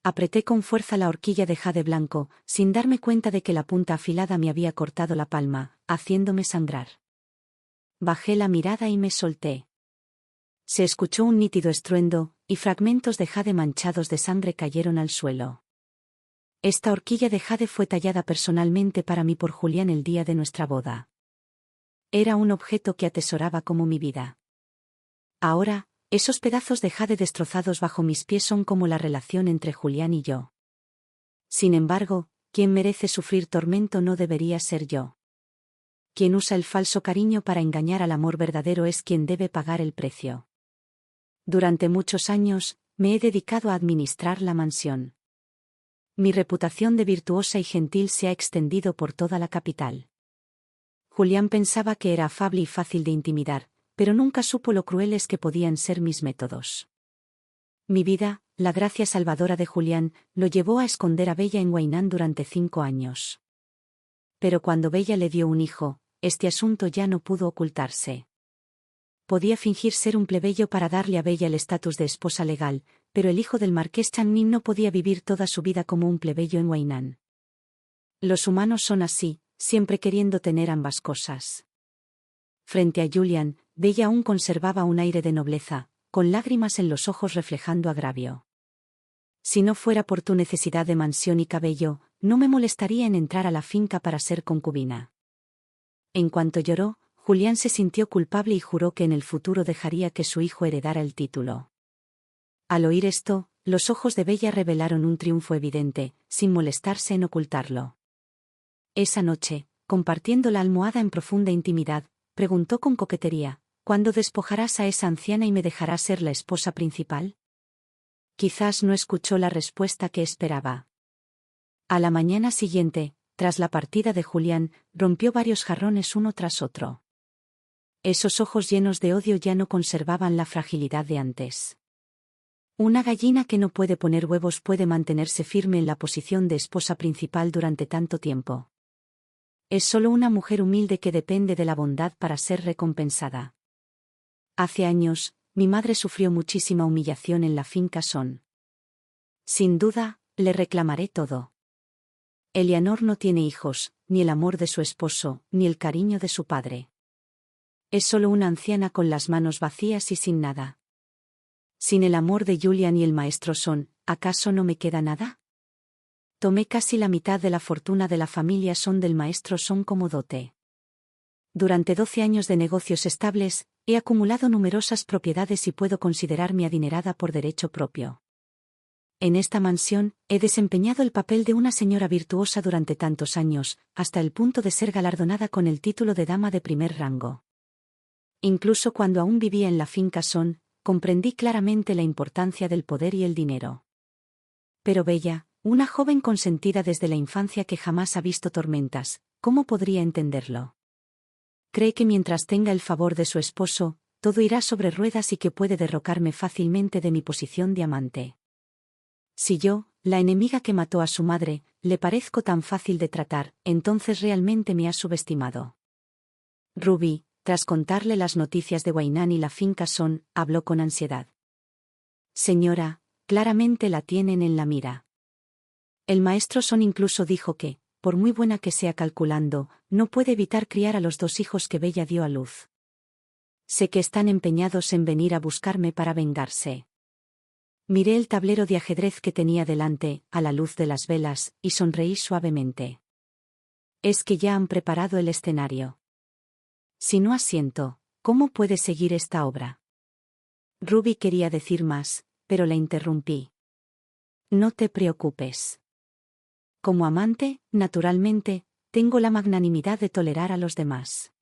Apreté con fuerza la horquilla de jade blanco, sin darme cuenta de que la punta afilada me había cortado la palma, haciéndome sangrar. Bajé la mirada y me solté. Se escuchó un nítido estruendo, y fragmentos de jade manchados de sangre cayeron al suelo. Esta horquilla de jade fue tallada personalmente para mí por Julián el día de nuestra boda. Era un objeto que atesoraba como mi vida. Ahora, esos pedazos de jade destrozados bajo mis pies son como la relación entre Julián y yo. Sin embargo, quien merece sufrir tormento no debería ser yo. Quien usa el falso cariño para engañar al amor verdadero es quien debe pagar el precio. Durante muchos años, me he dedicado a administrar la mansión. Mi reputación de virtuosa y gentil se ha extendido por toda la capital. Julián pensaba que era afable y fácil de intimidar, pero nunca supo lo crueles que podían ser mis métodos. Mi vida, la gracia salvadora de Julián, lo llevó a esconder a Bella en Wainan durante 5 años. Pero cuando Bella le dio un hijo, este asunto ya no pudo ocultarse. Podía fingir ser un plebeyo para darle a Bella el estatus de esposa legal, pero el hijo del marqués Channin no podía vivir toda su vida como un plebeyo en Wainan. Los humanos son así, siempre queriendo tener ambas cosas. Frente a Julián, Bella aún conservaba un aire de nobleza, con lágrimas en los ojos reflejando agravio. Si no fuera por tu necesidad de mansión y cabello, no me molestaría en entrar a la finca para ser concubina. En cuanto lloró, Julián se sintió culpable y juró que en el futuro dejaría que su hijo heredara el título. Al oír esto, los ojos de Bella revelaron un triunfo evidente, sin molestarse en ocultarlo. Esa noche, compartiendo la almohada en profunda intimidad, preguntó con coquetería, ¿cuándo despojarás a esa anciana y me dejarás ser la esposa principal? Quizás no escuchó la respuesta que esperaba. A la mañana siguiente, tras la partida de Julián, rompió varios jarrones uno tras otro. Esos ojos llenos de odio ya no conservaban la fragilidad de antes. Una gallina que no puede poner huevos puede mantenerse firme en la posición de esposa principal durante tanto tiempo. Es solo una mujer humilde que depende de la bondad para ser recompensada. Hace años, mi madre sufrió muchísima humillación en la finca Son. Sin duda, le reclamaré todo. Eleanor no tiene hijos, ni el amor de su esposo, ni el cariño de su padre. Es solo una anciana con las manos vacías y sin nada. Sin el amor de Julian y el maestro Son, ¿acaso no me queda nada? Tomé casi la mitad de la fortuna de la familia Son del maestro Son como dote. Durante 12 años de negocios estables, he acumulado numerosas propiedades y puedo considerarme adinerada por derecho propio. En esta mansión, he desempeñado el papel de una señora virtuosa durante tantos años, hasta el punto de ser galardonada con el título de dama de primer rango. Incluso cuando aún vivía en la finca Son, comprendí claramente la importancia del poder y el dinero. Pero Bella, una joven consentida desde la infancia que jamás ha visto tormentas, ¿cómo podría entenderlo? Cree que mientras tenga el favor de su esposo, todo irá sobre ruedas y que puede derrocarme fácilmente de mi posición de amante. Si yo, la enemiga que mató a su madre, le parezco tan fácil de tratar, entonces realmente me ha subestimado. Ruby, tras contarle las noticias de Wainan y la finca Son, habló con ansiedad. Señora, claramente la tienen en la mira. El maestro Son incluso dijo que, por muy buena que sea calculando, no puede evitar criar a los 2 hijos que Bella dio a luz. Sé que están empeñados en venir a buscarme para vengarse. Miré el tablero de ajedrez que tenía delante, a la luz de las velas, y sonreí suavemente. Es que ya han preparado el escenario. Si no asiento, ¿cómo puede seguir esta obra? Ruby quería decir más, pero la interrumpí. No te preocupes. Como amante, naturalmente, tengo la magnanimidad de tolerar a los demás.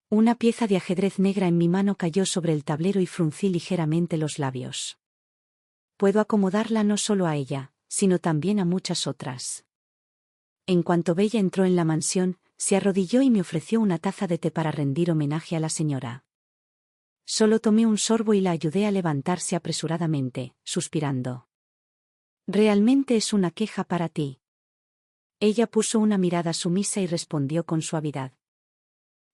Una pieza de ajedrez negra en mi mano cayó sobre el tablero y fruncí ligeramente los labios. Puedo acomodarla no solo a ella, sino también a muchas otras. En cuanto Bella entró en la mansión, se arrodilló y me ofreció una taza de té para rendir homenaje a la señora. Solo tomé un sorbo y la ayudé a levantarse apresuradamente, suspirando. Realmente es una queja para ti. Ella puso una mirada sumisa y respondió con suavidad.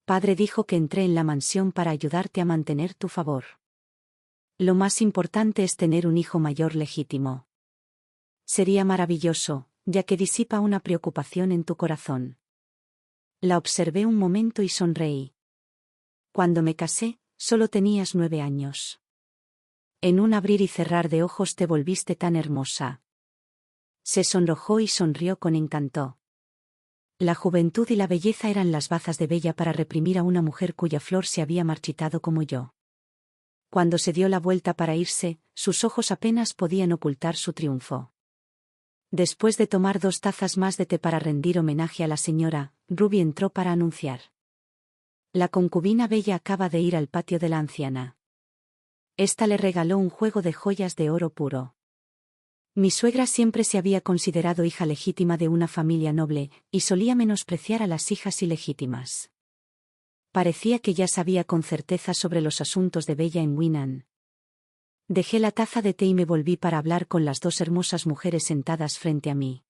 Padre dijo que entré en la mansión para ayudarte a mantener tu favor. Lo más importante es tener un hijo mayor legítimo. Sería maravilloso, ya que disipa una preocupación en tu corazón. La observé un momento y sonreí. Cuando me casé, solo tenías 9 años. En un abrir y cerrar de ojos te volviste tan hermosa. Se sonrojó y sonrió con encanto. La juventud y la belleza eran las bazas de Bella para reprimir a una mujer cuya flor se había marchitado como yo. Cuando se dio la vuelta para irse, sus ojos apenas podían ocultar su triunfo. Después de tomar 2 tazas más de té para rendir homenaje a la señora, Ruby entró para anunciar. La concubina Bella acaba de ir al patio de la anciana. Esta le regaló un juego de joyas de oro puro. Mi suegra siempre se había considerado hija legítima de una familia noble, y solía menospreciar a las hijas ilegítimas. Parecía que ya sabía con certeza sobre los asuntos de Bella en Wainan. Dejé la taza de té y me volví para hablar con las 2 hermosas mujeres sentadas frente a mí.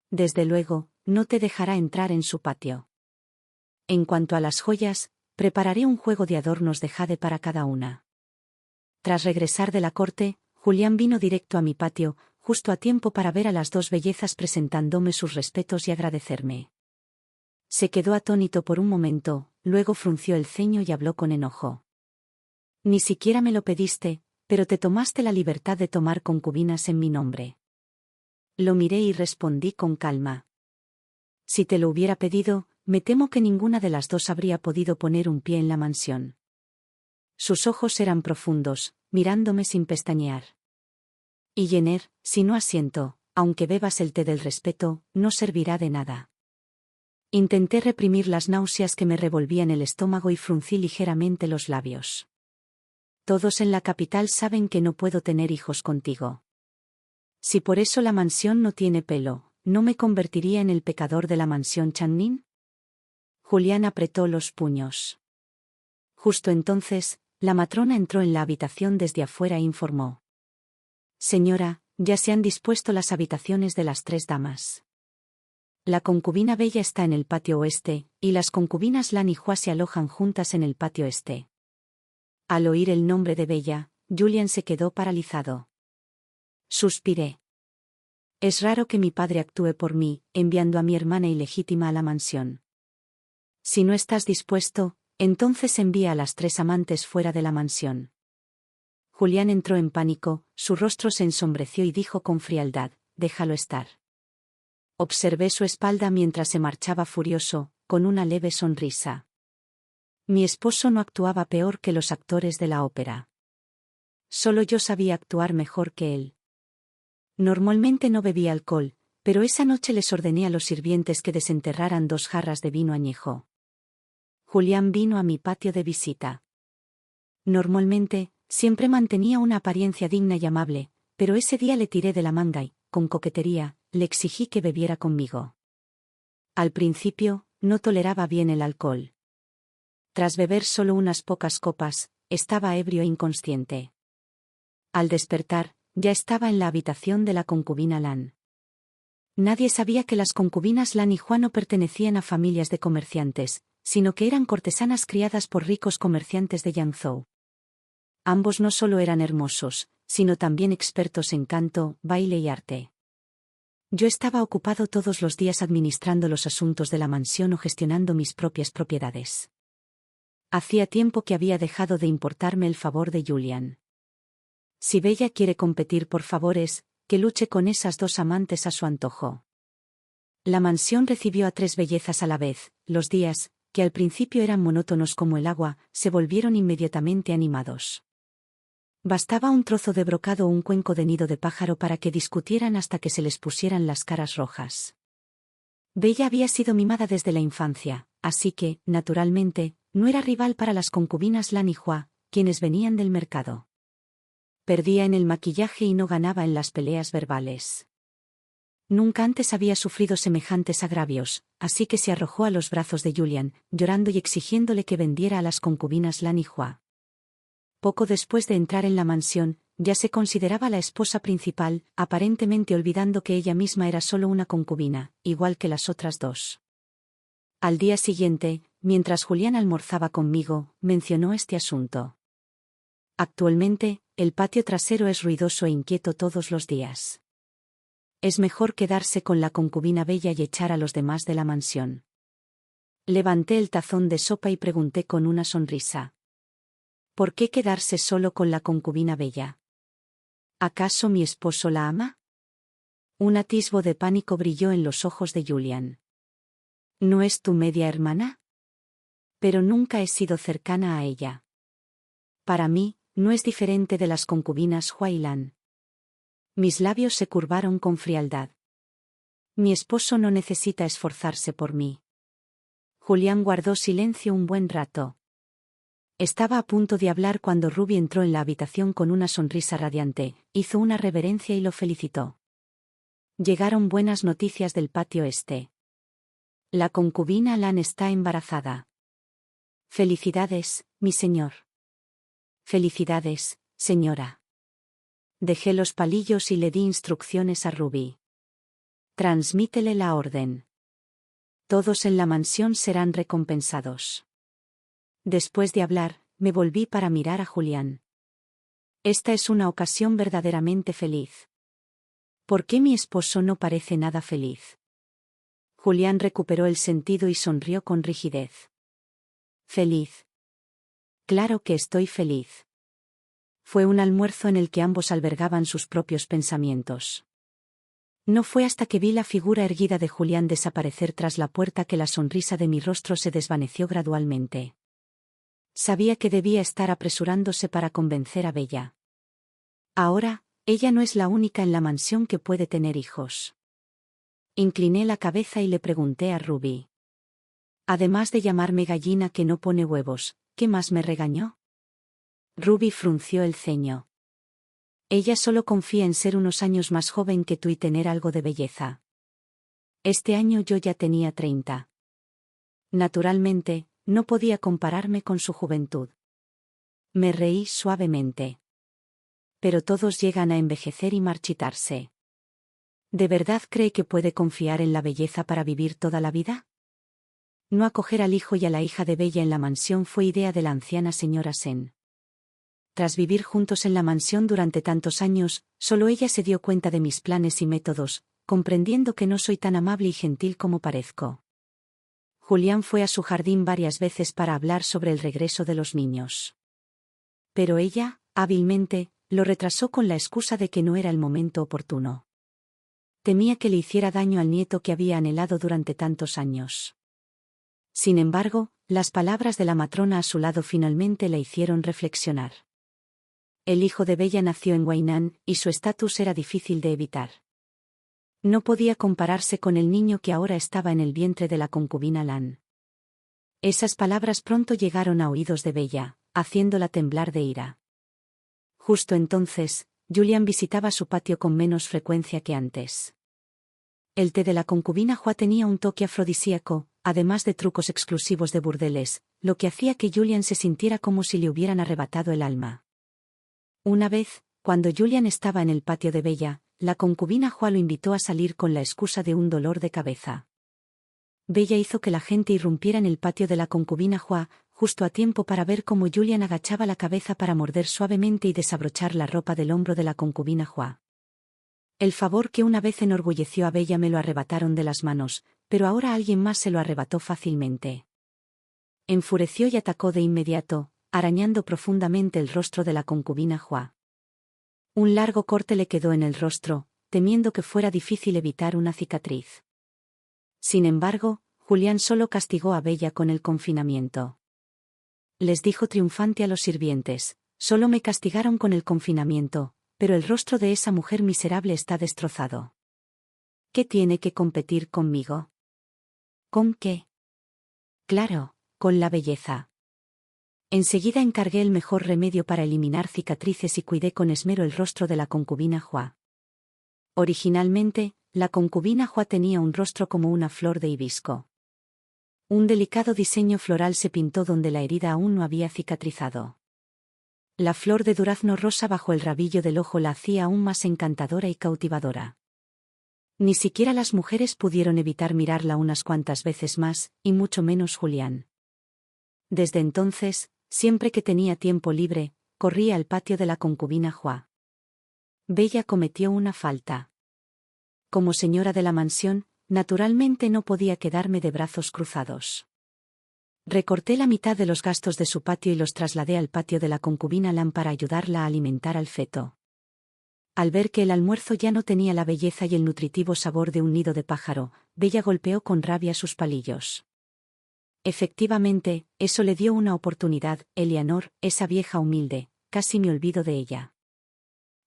Desde luego, no te dejará entrar en su patio. En cuanto a las joyas, prepararé un juego de adornos de jade para cada una. Tras regresar de la corte, Julián vino directo a mi patio, justo a tiempo para ver a las 2 bellezas presentándome sus respetos y agradecerme. Se quedó atónito por un momento, luego frunció el ceño y habló con enojo. Ni siquiera me lo pediste, pero te tomaste la libertad de tomar concubinas en mi nombre. Lo miré y respondí con calma. Si te lo hubiera pedido, me temo que ninguna de las 2 habría podido poner un pie en la mansión. Sus ojos eran profundos, mirándome sin pestañear. Y Jenner, si no asiento, aunque bebas el té del respeto, no servirá de nada. Intenté reprimir las náuseas que me revolvían el estómago y fruncí ligeramente los labios. Todos en la capital saben que no puedo tener hijos contigo. Si por eso la mansión no tiene pelo, ¿no me convertiría en el pecador de la mansión Channing? Julián apretó los puños. Justo entonces, la matrona entró en la habitación desde afuera e informó. Señora, ya se han dispuesto las habitaciones de las 3 damas. La concubina Bella está en el patio oeste, y las concubinas Lan y Hua se alojan juntas en el patio este. Al oír el nombre de Bella, Julián se quedó paralizado. Suspiré. Es raro que mi padre actúe por mí, enviando a mi hermana ilegítima a la mansión. Si no estás dispuesto, entonces envía a las 3 amantes fuera de la mansión. Julián entró en pánico, su rostro se ensombreció y dijo con frialdad, déjalo estar. Observé su espalda mientras se marchaba furioso, con una leve sonrisa. Mi esposo no actuaba peor que los actores de la ópera. Solo yo sabía actuar mejor que él. Normalmente no bebía alcohol, pero esa noche les ordené a los sirvientes que desenterraran 2 jarras de vino añejo. Julián vino a mi patio de visita. Normalmente, siempre mantenía una apariencia digna y amable, pero ese día le tiré de la manga y, con coquetería, le exigí que bebiera conmigo. Al principio, no toleraba bien el alcohol. Tras beber solo unas pocas copas, estaba ebrio e inconsciente. Al despertar, ya estaba en la habitación de la concubina Lan. Nadie sabía que las concubinas Lan y Juan no pertenecían a familias de comerciantes, sino que eran cortesanas criadas por ricos comerciantes de Yangzhou. Ambos no solo eran hermosos, sino también expertos en canto, baile y arte. Yo estaba ocupado todos los días administrando los asuntos de la mansión o gestionando mis propias propiedades. Hacía tiempo que había dejado de importarme el favor de Julián. Si Bella quiere competir por favores, que luche con esas 2 amantes a su antojo. La mansión recibió a 3 bellezas a la vez. Los días, que al principio eran monótonos como el agua, se volvieron inmediatamente animados. Bastaba un trozo de brocado o un cuenco de nido de pájaro para que discutieran hasta que se les pusieran las caras rojas. Bella había sido mimada desde la infancia, así que, naturalmente, no era rival para las concubinas Lan y Hua, quienes venían del mercado. Perdía en el maquillaje y no ganaba en las peleas verbales. Nunca antes había sufrido semejantes agravios, así que se arrojó a los brazos de Julián, llorando y exigiéndole que vendiera a las concubinas Lan y Hua. Poco después de entrar en la mansión, ya se consideraba la esposa principal, aparentemente olvidando que ella misma era solo una concubina, igual que las otras 2. Al día siguiente, mientras Julián almorzaba conmigo, mencionó este asunto. Actualmente, el patio trasero es ruidoso e inquieto todos los días. Es mejor quedarse con la concubina Bella y echar a los demás de la mansión. Levanté el tazón de sopa y pregunté con una sonrisa. ¿Por qué quedarse solo con la concubina Bella? ¿Acaso mi esposo la ama? Un atisbo de pánico brilló en los ojos de Julián. ¿No es tu media hermana? Pero nunca he sido cercana a ella. Para mí, no es diferente de las concubinas Hua y Lan. Mis labios se curvaron con frialdad. Mi esposo no necesita esforzarse por mí. Julián guardó silencio un buen rato. Estaba a punto de hablar cuando Ruby entró en la habitación con una sonrisa radiante, hizo una reverencia y lo felicitó. Llegaron buenas noticias del patio este. La concubina Lan está embarazada. Felicidades, mi señor. Felicidades, señora. Dejé los palillos y le di instrucciones a Ruby. Transmítele la orden. Todos en la mansión serán recompensados. Después de hablar, me volví para mirar a Julián. Esta es una ocasión verdaderamente feliz. ¿Por qué mi esposo no parece nada feliz? Julián recuperó el sentido y sonrió con rigidez. Feliz. Claro que estoy feliz. Fue un almuerzo en el que ambos albergaban sus propios pensamientos. No fue hasta que vi la figura erguida de Julián desaparecer tras la puerta que la sonrisa de mi rostro se desvaneció gradualmente. Sabía que debía estar apresurándose para convencer a Bella. Ahora, ella no es la única en la mansión que puede tener hijos. Incliné la cabeza y le pregunté a Ruby. Además de llamarme gallina que no pone huevos, ¿qué más me regañó? Ruby frunció el ceño. Ella solo confía en ser unos años más joven que tú y tener algo de belleza. Este año yo ya tenía 30. Naturalmente, no podía compararme con su juventud. Me reí suavemente. Pero todos llegan a envejecer y marchitarse. ¿De verdad cree que puede confiar en la belleza para vivir toda la vida? No acoger al hijo y a la hija de Bella en la mansión fue idea de la anciana señora Sen. Tras vivir juntos en la mansión durante tantos años, solo ella se dio cuenta de mis planes y métodos, comprendiendo que no soy tan amable y gentil como parezco. Julián fue a su jardín varias veces para hablar sobre el regreso de los niños. Pero ella, hábilmente, lo retrasó con la excusa de que no era el momento oportuno. Temía que le hiciera daño al nieto que había anhelado durante tantos años. Sin embargo, las palabras de la matrona a su lado finalmente la hicieron reflexionar. El hijo de Bella nació en Wainan, y su estatus era difícil de evitar. No podía compararse con el niño que ahora estaba en el vientre de la concubina Lan. Esas palabras pronto llegaron a oídos de Bella, haciéndola temblar de ira. Justo entonces, Julián visitaba su patio con menos frecuencia que antes. El té de la concubina Hua tenía un toque afrodisíaco, además de trucos exclusivos de burdeles, lo que hacía que Julián se sintiera como si le hubieran arrebatado el alma. Una vez, cuando Julián estaba en el patio de Bella, la concubina Hua lo invitó a salir con la excusa de un dolor de cabeza. Bella hizo que la gente irrumpiera en el patio de la concubina Hua, justo a tiempo para ver cómo Julián agachaba la cabeza para morder suavemente y desabrochar la ropa del hombro de la concubina Hua. El favor que una vez enorgulleció a Bella me lo arrebataron de las manos, pero ahora alguien más se lo arrebató fácilmente. Enfureció y atacó de inmediato, arañando profundamente el rostro de la concubina Hua. Un largo corte le quedó en el rostro, temiendo que fuera difícil evitar una cicatriz. Sin embargo, Julián solo castigó a Bella con el confinamiento. Les dijo triunfante a los sirvientes: solo me castigaron con el confinamiento, pero el rostro de esa mujer miserable está destrozado. ¿Qué tiene que competir conmigo? ¿Con qué? Claro, con la belleza. Enseguida encargué el mejor remedio para eliminar cicatrices y cuidé con esmero el rostro de la concubina Hua. Originalmente, la concubina Hua tenía un rostro como una flor de hibisco. Un delicado diseño floral se pintó donde la herida aún no había cicatrizado. La flor de durazno rosa bajo el rabillo del ojo la hacía aún más encantadora y cautivadora. Ni siquiera las mujeres pudieron evitar mirarla unas cuantas veces más, y mucho menos Julián. Desde entonces, siempre que tenía tiempo libre, corría al patio de la concubina Hua. Bella cometió una falta. Como señora de la mansión, naturalmente no podía quedarme de brazos cruzados. Recorté la mitad de los gastos de su patio y los trasladé al patio de la concubina Lan para ayudarla a alimentar al feto. Al ver que el almuerzo ya no tenía la belleza y el nutritivo sabor de un nido de pájaro, Bella golpeó con rabia sus palillos. Efectivamente, eso le dio una oportunidad. Eleanor, esa vieja humilde, casi me olvido de ella.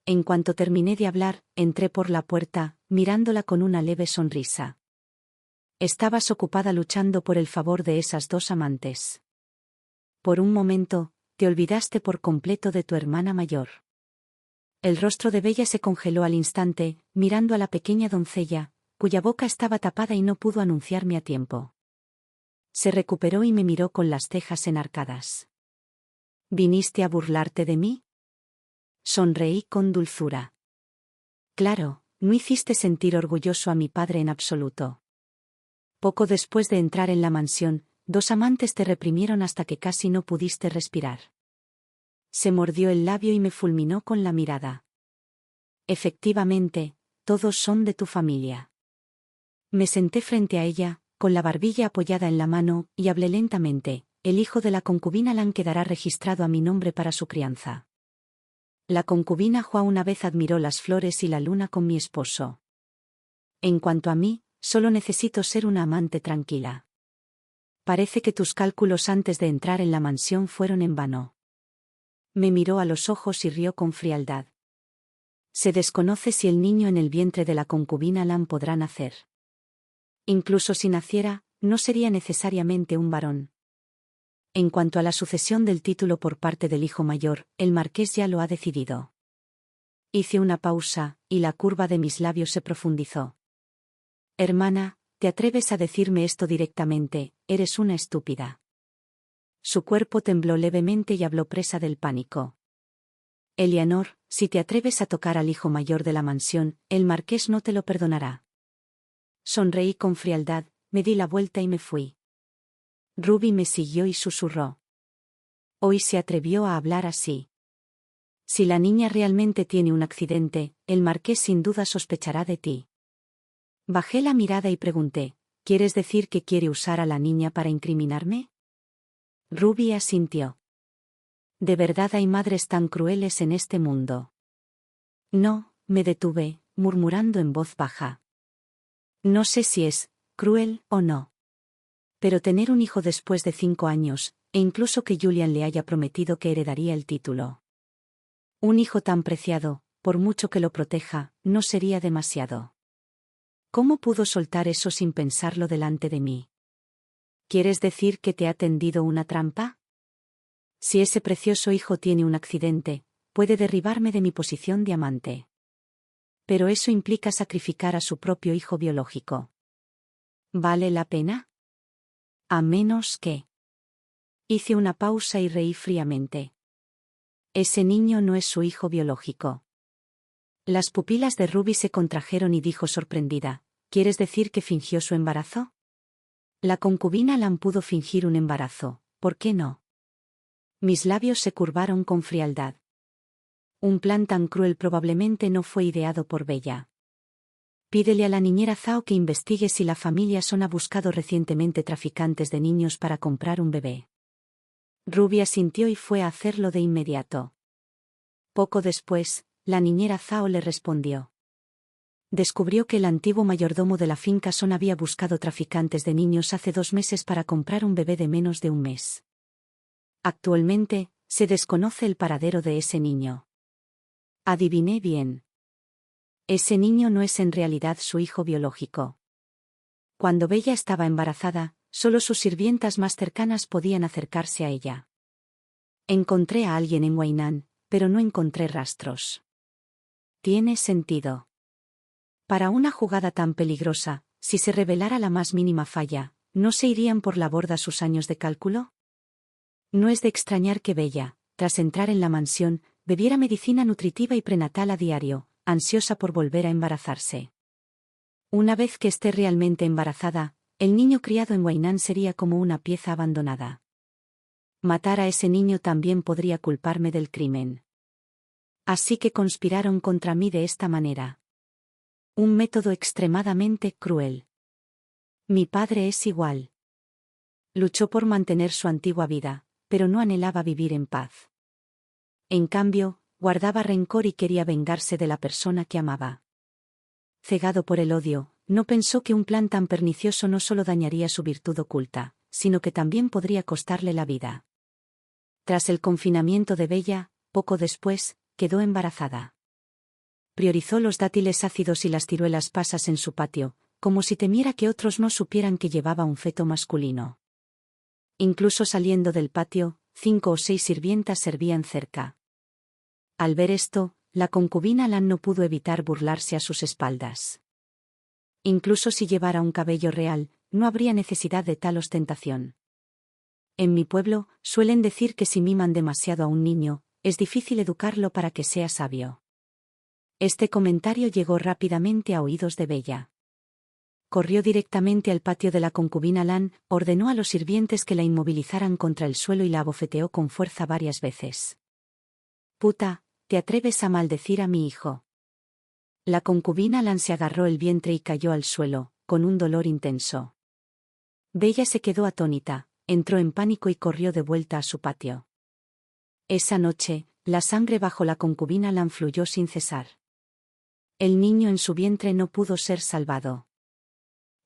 En cuanto terminé de hablar, entré por la puerta, mirándola con una leve sonrisa. Estabas ocupada luchando por el favor de esas dos amantes. Por un momento, te olvidaste por completo de tu hermana mayor. El rostro de Bella se congeló al instante, mirando a la pequeña doncella, cuya boca estaba tapada y no pudo anunciarme a tiempo. Se recuperó y me miró con las cejas enarcadas. ¿Viniste a burlarte de mí? Sonreí con dulzura. Claro, no hiciste sentir orgulloso a mi padre en absoluto. Poco después de entrar en la mansión, dos amantes te reprimieron hasta que casi no pudiste respirar. Se mordió el labio y me fulminó con la mirada. Efectivamente, todos son de tu familia. Me senté frente a ella, con la barbilla apoyada en la mano, y hablé lentamente: el hijo de la concubina Lan quedará registrado a mi nombre para su crianza. La concubina Hua una vez admiró las flores y la luna con mi esposo. En cuanto a mí, solo necesito ser una amante tranquila. Parece que tus cálculos antes de entrar en la mansión fueron en vano. Me miró a los ojos y rió con frialdad. Se desconoce si el niño en el vientre de la concubina Lan podrá nacer. Incluso si naciera, no sería necesariamente un varón. En cuanto a la sucesión del título por parte del hijo mayor, el marqués ya lo ha decidido. Hice una pausa, y la curva de mis labios se profundizó. Hermana, ¿te atreves a decirme esto directamente? Eres una estúpida. Su cuerpo tembló levemente y habló presa del pánico. Eleanor, si te atreves a tocar al hijo mayor de la mansión, el marqués no te lo perdonará. Sonreí con frialdad, me di la vuelta y me fui. Ruby me siguió y susurró. Hoy se atrevió a hablar así. Si la niña realmente tiene un accidente, el marqués sin duda sospechará de ti. Bajé la mirada y pregunté, ¿quieres decir que quiere usar a la niña para incriminarme? Ruby asintió. ¿De verdad hay madres tan crueles en este mundo? No, me detuve, murmurando en voz baja. No sé si es cruel o no. Pero tener un hijo después de 5 años, e incluso que Julian le haya prometido que heredaría el título. Un hijo tan preciado, por mucho que lo proteja, no sería demasiado. ¿Cómo pudo soltar eso sin pensarlo delante de mí? ¿Quieres decir que te ha tendido una trampa? Si ese precioso hijo tiene un accidente, puede derribarme de mi posición de amante. Pero eso implica sacrificar a su propio hijo biológico. ¿Vale la pena? A menos que... Hice una pausa y reí fríamente. Ese niño no es su hijo biológico. Las pupilas de Ruby se contrajeron y dijo sorprendida, ¿quieres decir que fingió su embarazo? La concubina Lan pudo fingir un embarazo, ¿por qué no? Mis labios se curvaron con frialdad. Un plan tan cruel probablemente no fue ideado por Bella. Pídele a la niñera Zhao que investigue si la familia Son ha buscado recientemente traficantes de niños para comprar un bebé. Ruby asintió y fue a hacerlo de inmediato. Poco después, la niñera Zhao le respondió. Descubrió que el antiguo mayordomo de la finca Son había buscado traficantes de niños hace 2 meses para comprar un bebé de menos de un mes. Actualmente, se desconoce el paradero de ese niño. Adiviné bien. Ese niño no es en realidad su hijo biológico. Cuando Bella estaba embarazada, solo sus sirvientas más cercanas podían acercarse a ella. Encontré a alguien en Wainan, pero no encontré rastros. Tiene sentido. Para una jugada tan peligrosa, si se revelara la más mínima falla, ¿no se irían por la borda sus años de cálculo? No es de extrañar que Bella, tras entrar en la mansión, bebiera medicina nutritiva y prenatal a diario, ansiosa por volver a embarazarse. Una vez que esté realmente embarazada, el niño criado en Wainan sería como una pieza abandonada. Matar a ese niño también podría culparme del crimen. Así que conspiraron contra mí de esta manera. Un método extremadamente cruel. Mi padre es igual. Luchó por mantener su antigua vida, pero no anhelaba vivir en paz. En cambio, guardaba rencor y quería vengarse de la persona que amaba. Cegado por el odio, no pensó que un plan tan pernicioso no solo dañaría su virtud oculta, sino que también podría costarle la vida. Tras el confinamiento de Bella, poco después, quedó embarazada. Priorizó los dátiles ácidos y las ciruelas pasas en su patio, como si temiera que otros no supieran que llevaba un feto masculino. Incluso saliendo del patio, 5 o 6 sirvientas servían cerca. Al ver esto, la concubina Lan no pudo evitar burlarse a sus espaldas. Incluso si llevara un cabello real, no habría necesidad de tal ostentación. En mi pueblo, suelen decir que si miman demasiado a un niño, es difícil educarlo para que sea sabio. Este comentario llegó rápidamente a oídos de Bella. Corrió directamente al patio de la concubina Lan, ordenó a los sirvientes que la inmovilizaran contra el suelo y la abofeteó con fuerza varias veces. «Puta, ¿te atreves a maldecir a mi hijo?» La concubina Lan se agarró el vientre y cayó al suelo, con un dolor intenso. Bella se quedó atónita, entró en pánico y corrió de vuelta a su patio. Esa noche, la sangre bajo la concubina Lan fluyó sin cesar. El niño en su vientre no pudo ser salvado.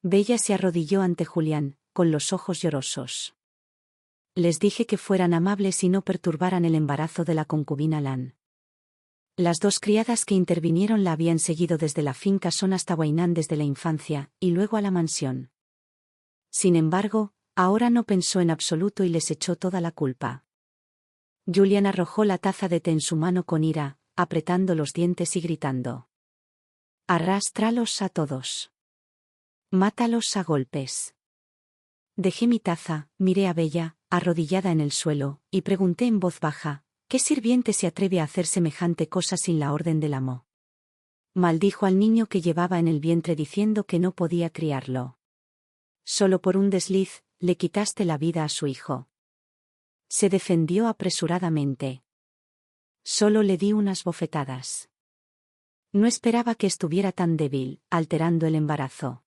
Bella se arrodilló ante Julián, con los ojos llorosos. Les dije que fueran amables y no perturbaran el embarazo de la concubina Lan. Las 2 criadas que intervinieron la habían seguido desde la finca Son hasta Wainan desde la infancia, y luego a la mansión. Sin embargo, Ahora no pensó en absoluto y les echó toda la culpa. Julian arrojó la taza de té en su mano con ira, apretando los dientes y gritando. Arrástralos a todos. Mátalos a golpes. Dejé mi taza, miré a Bella, arrodillada en el suelo, y pregunté en voz baja, ¿qué sirviente se atreve a hacer semejante cosa sin la orden del amo? Maldijo al niño que llevaba en el vientre diciendo que no podía criarlo. Solo por un desliz, le quitaste la vida a su hijo. Se defendió apresuradamente. Solo le di unas bofetadas. No esperaba que estuviera tan débil, alterando el embarazo.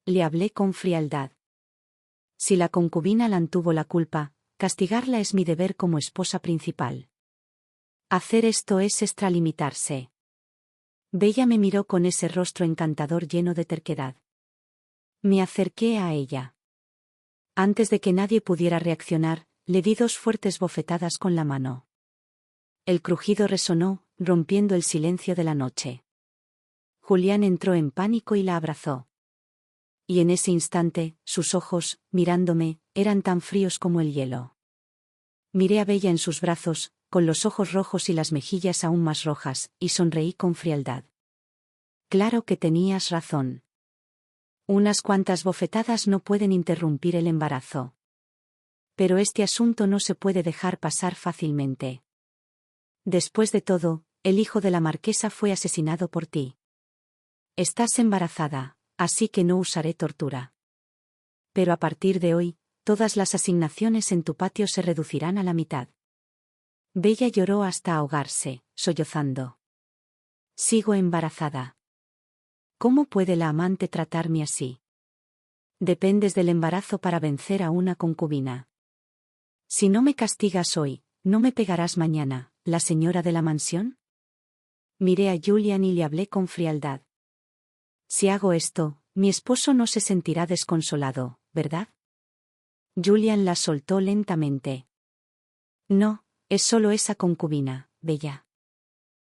Le hablé con frialdad. Si la concubina Lan tuvo la culpa, castigarla es mi deber como esposa principal. Hacer esto es extralimitarse. Bella me miró con ese rostro encantador lleno de terquedad. Me acerqué a ella. Antes de que nadie pudiera reaccionar, le di 2 fuertes bofetadas con la mano. El crujido resonó, rompiendo el silencio de la noche. Julián entró en pánico y la abrazó. Y en ese instante, sus ojos, mirándome, eran tan fríos como el hielo. Miré a Bella en sus brazos, con los ojos rojos y las mejillas aún más rojas, y sonreí con frialdad. Claro que tenías razón. Unas cuantas bofetadas no pueden interrumpir el embarazo. Pero este asunto no se puede dejar pasar fácilmente. Después de todo, el hijo de la marquesa fue asesinado por ti. Estás embarazada, así que no usaré tortura. Pero a partir de hoy, todas las asignaciones en tu patio se reducirán a la mitad. Bella lloró hasta ahogarse, sollozando. Sigo embarazada. ¿Cómo puede la amante tratarme así? Dependes del embarazo para vencer a una concubina. Si no me castigas hoy, ¿no me pegarás mañana, la señora de la mansión? Miré a Julian y le hablé con frialdad. Si hago esto, mi esposo no se sentirá desconsolado, ¿verdad? Julian la soltó lentamente. No, es solo esa concubina, Bella.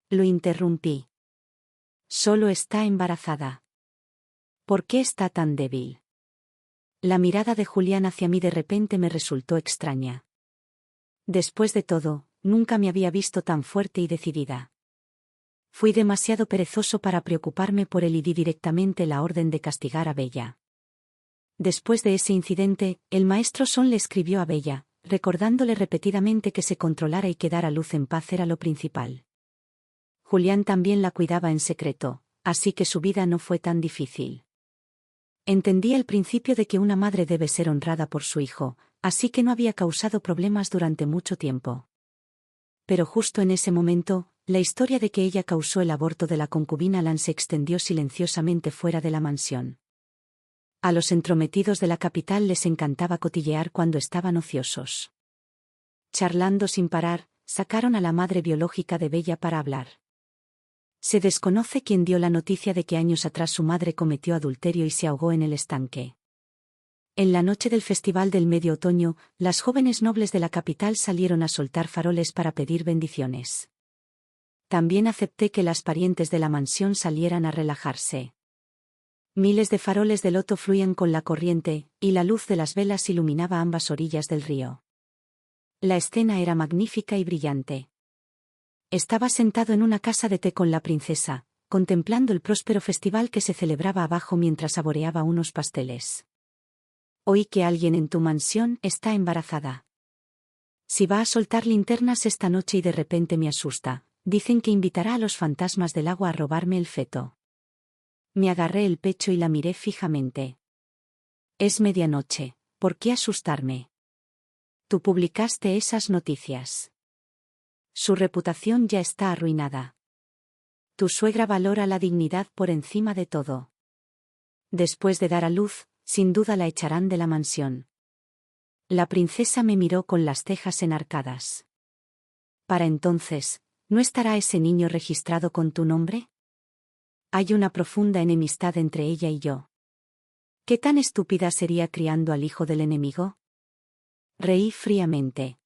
Lo interrumpí. Solo está embarazada. ¿Por qué está tan débil? La mirada de Julián hacia mí de repente me resultó extraña. Después de todo, nunca me había visto tan fuerte y decidida. Fui demasiado perezoso para preocuparme por él y di directamente la orden de castigar a Bella. Después de ese incidente, el maestro Son le escribió a Bella, recordándole repetidamente que se controlara y que dar a luz en paz era lo principal. Julián también la cuidaba en secreto, así que su vida no fue tan difícil. Entendí el principio de que una madre debe ser honrada por su hijo, así que no había causado problemas durante mucho tiempo. Pero justo en ese momento, la historia de que ella causó el aborto de la concubina Lan se extendió silenciosamente fuera de la mansión. A los entrometidos de la capital les encantaba cotillear cuando estaban ociosos. Charlando sin parar, sacaron a la madre biológica de Bella para hablar. Se desconoce quién dio la noticia de que años atrás su madre cometió adulterio y se ahogó en el estanque. En la noche del festival del medio otoño, las jóvenes nobles de la capital salieron a soltar faroles para pedir bendiciones. También acepté que las parientes de la mansión salieran a relajarse. Miles de faroles de loto fluían con la corriente, y la luz de las velas iluminaba ambas orillas del río. La escena era magnífica y brillante. Estaba sentado en una casa de té con la princesa, contemplando el próspero festival que se celebraba abajo mientras saboreaba unos pasteles. Oí que alguien en tu mansión está embarazada. Si va a soltar linternas esta noche y de repente me asusta, dicen que invitará a los fantasmas del agua a robarme el feto. Me agarré el pecho y la miré fijamente. Es medianoche, ¿por qué asustarme? Tú publicaste esas noticias. Su reputación ya está arruinada. Tu suegra valora la dignidad por encima de todo. Después de dar a luz, sin duda la echarán de la mansión. La princesa me miró con las cejas enarcadas. Para entonces, ¿no estará ese niño registrado con tu nombre? Hay una profunda enemistad entre ella y yo. ¿Qué tan estúpida sería criando al hijo del enemigo? Reí fríamente.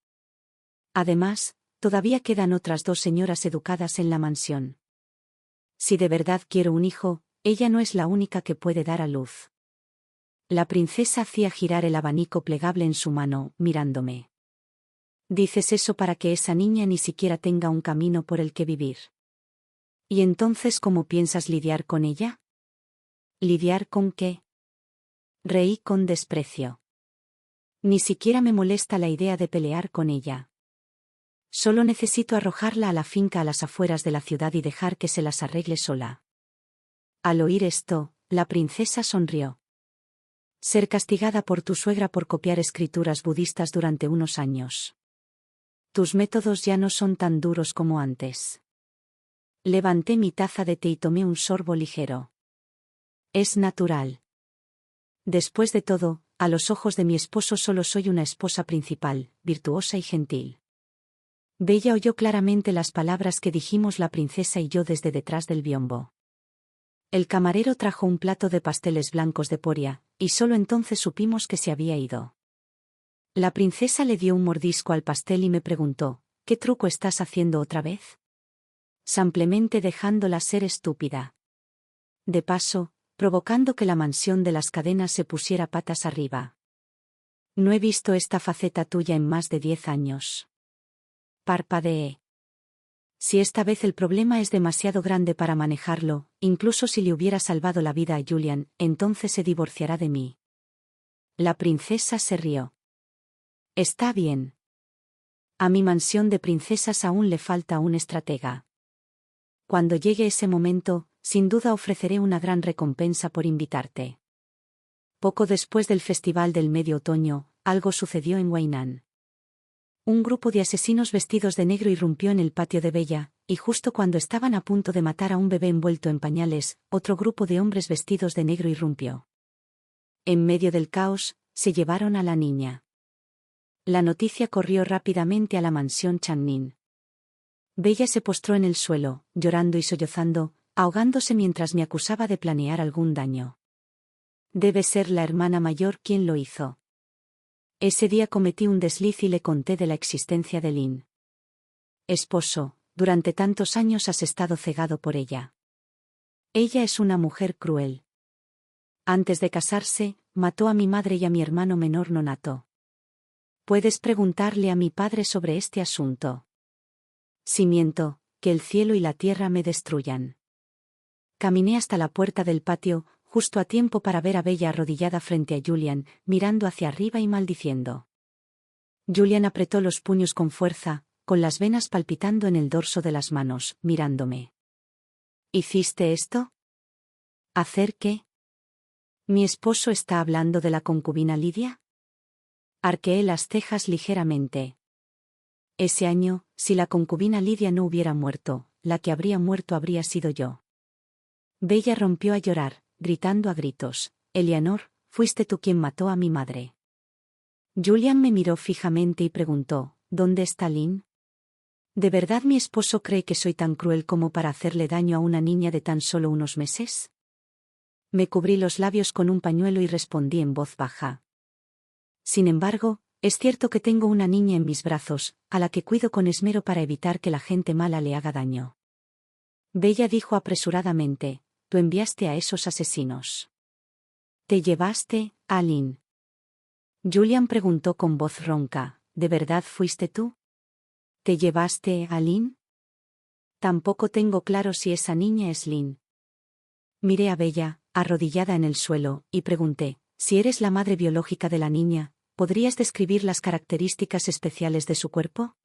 Además, todavía quedan otras 2 señoras educadas en la mansión. Si de verdad quiero un hijo, ella no es la única que puede dar a luz. La princesa hacía girar el abanico plegable en su mano, mirándome. Dices eso para que esa niña ni siquiera tenga un camino por el que vivir. ¿Y entonces cómo piensas lidiar con ella? ¿Lidiar con qué? Reí con desprecio. Ni siquiera me molesta la idea de pelear con ella. Solo necesito arrojarla a la finca a las afueras de la ciudad y dejar que se las arregle sola. Al oír esto, la princesa sonrió. Ser castigada por tu suegra por copiar escrituras budistas durante unos años. Tus métodos ya no son tan duros como antes. Levanté mi taza de té y tomé un sorbo ligero. Es natural. Después de todo, a los ojos de mi esposo solo soy una esposa principal, virtuosa y gentil. Bella oyó claramente las palabras que dijimos la princesa y yo desde detrás del biombo. El camarero trajo un plato de pasteles blancos de Poria, y solo entonces supimos que se había ido. La princesa le dio un mordisco al pastel y me preguntó, ¿qué truco estás haciendo otra vez? Simplemente dejándola ser estúpida. De paso, provocando que la mansión de las cadenas se pusiera patas arriba. No he visto esta faceta tuya en más de 10 años. Parpadeé. Si esta vez el problema es demasiado grande para manejarlo, incluso si le hubiera salvado la vida a Julian, entonces se divorciará de mí. La princesa se rió. Está bien. A mi mansión de princesas aún le falta un estratega. Cuando llegue ese momento, sin duda ofreceré una gran recompensa por invitarte. Poco después del Festival del Medio Otoño, algo sucedió en Wainan. Un grupo de asesinos vestidos de negro irrumpió en el patio de Bella, y justo cuando estaban a punto de matar a un bebé envuelto en pañales, otro grupo de hombres vestidos de negro irrumpió. En medio del caos, se llevaron a la niña. La noticia corrió rápidamente a la mansión Changnin. Bella se postró en el suelo, llorando y sollozando, ahogándose mientras me acusaba de planear algún daño. Debe ser la hermana mayor quien lo hizo. Ese día cometí un desliz y le conté de la existencia de Lin. Esposo, durante tantos años has estado cegado por ella. Ella es una mujer cruel. Antes de casarse, mató a mi madre y a mi hermano menor nonato. Puedes preguntarle a mi padre sobre este asunto. Si miento, que el cielo y la tierra me destruyan. Caminé hasta la puerta del patio, justo a tiempo para ver a Bella arrodillada frente a Julian, mirando hacia arriba y maldiciendo. Julian apretó los puños con fuerza, con las venas palpitando en el dorso de las manos, mirándome. ¿Hiciste esto? ¿Hacer qué? ¿Mi esposo está hablando de la concubina Lidia? Arqueé las cejas ligeramente. Ese año, si la concubina Lidia no hubiera muerto, la que habría muerto habría sido yo. Bella rompió a llorar, gritando a gritos, Eleanor, fuiste tú quien mató a mi madre. Julian me miró fijamente y preguntó, ¿dónde está Lynn? ¿De verdad mi esposo cree que soy tan cruel como para hacerle daño a una niña de tan solo unos meses? Me cubrí los labios con un pañuelo y respondí en voz baja. Sin embargo, es cierto que tengo una niña en mis brazos, a la que cuido con esmero para evitar que la gente mala le haga daño. Bella dijo apresuradamente, tú enviaste a esos asesinos. ¿Te llevaste a Lynn? Julian preguntó con voz ronca, ¿de verdad fuiste tú? ¿Te llevaste a Lynn? Tampoco tengo claro si esa niña es Lynn. Miré a Bella, arrodillada en el suelo, y pregunté, si eres la madre biológica de la niña, ¿podrías describir las características especiales de su cuerpo?